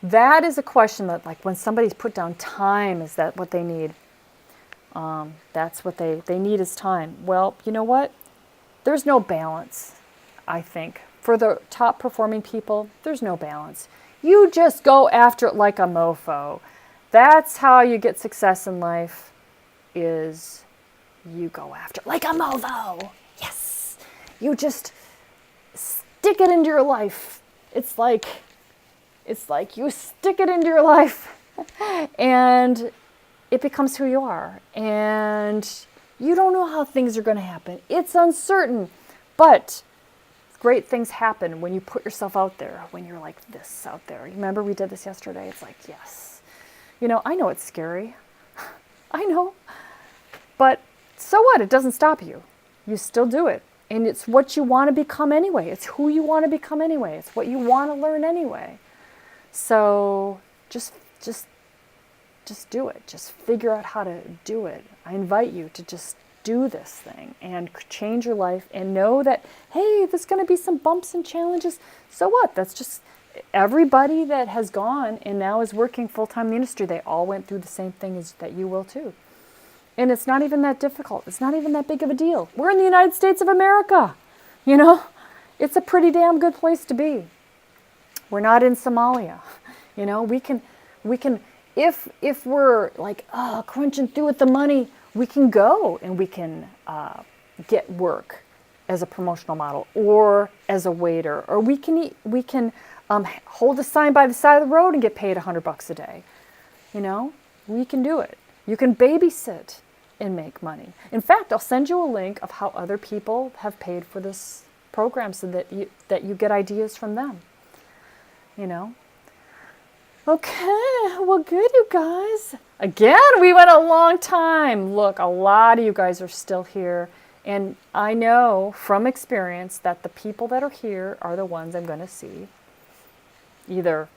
That is a question that, like, when somebody's put down time, is that what they need? That's what they need is time. Well, you know what? There's no balance, I think. For the top performing people, there's no balance. You just go after it like a mofo. That's how you get success in life, is you go after it like a mofo. Yes. You just stick it into your life. It's like you stick it into your life and it becomes who you are. And you don't know how things are going to happen. It's uncertain, but great things happen when you put yourself out there, when you're like this out there. Remember we did this yesterday? It's like, yes. You know, I know it's scary. I know. But so what? It doesn't stop you. You still do it. And it's what you want to become anyway. It's who you want to become anyway. It's what you want to learn anyway. So just do it. Just figure out how to do it. I invite you to just do this thing and change your life, and know that, hey, there's going to be some bumps and challenges. So what? That's just everybody that has gone and now is working full-time in the industry. They all went through the same thing as that you will too. And it's not even that difficult. It's not even that big of a deal. We're in the United States of America. You know, it's a pretty damn good place to be. We're not in Somalia. You know, we can, if we're like, crunching through with the money, we can go and we can get work as a promotional model or as a waiter, or we can hold a sign by the side of the road and get paid $100 a day. You know, we can do it. You can babysit and make money. In fact, I'll send you a link of how other people have paid for this program so that you get ideas from them. You know? Okay, well, good, you guys. Again, we went a long time. Look, a lot of you guys are still here. And I know from experience that the people that are here are the ones I'm going to see either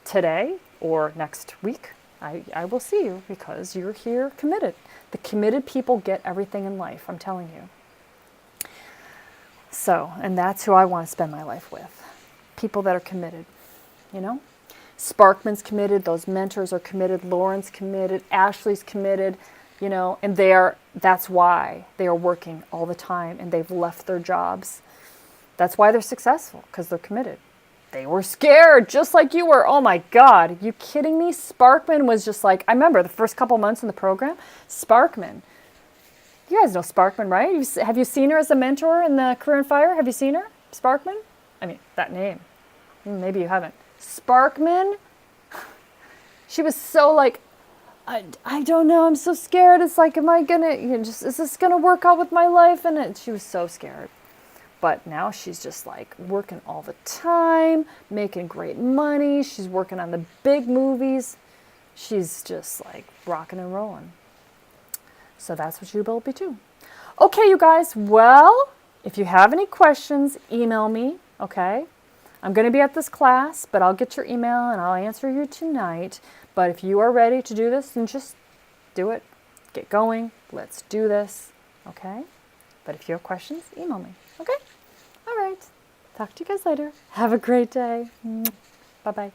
today or next week. I will see you because you're here committed. The committed people get everything in life, I'm telling you. So, and that's who I want to spend my life with. People that are committed, you know? Sparkman's committed, those mentors are committed, Lauren's committed, Ashley's committed, you know, and that's why they are working all the time and they've left their jobs. That's why they're successful, because they're committed. They were scared, just like you were. Oh my God, are you kidding me? Sparkman was just like, I remember the first couple months in the program, Sparkman. You guys know Sparkman, right? Have you seen her as a mentor in the Career and Fire? Have you seen her? Sparkman? I mean, that name. Maybe you haven't. Sparkman, she was so like, I don't know, I'm so scared. It's like, am I gonna, is this gonna work out with my life? And she was so scared. But now she's just like working all the time, making great money. She's working on the big movies. She's just like rocking and rolling. So that's what you will be too. Okay, you guys. Well, if you have any questions, email me, okay? I'm going to be at this class, but I'll get your email and I'll answer you tonight. But if you are ready to do this, then just do it. Get going. Let's do this, okay? But if you have questions, email me, okay? All right. Talk to you guys later. Have a great day. Bye-bye.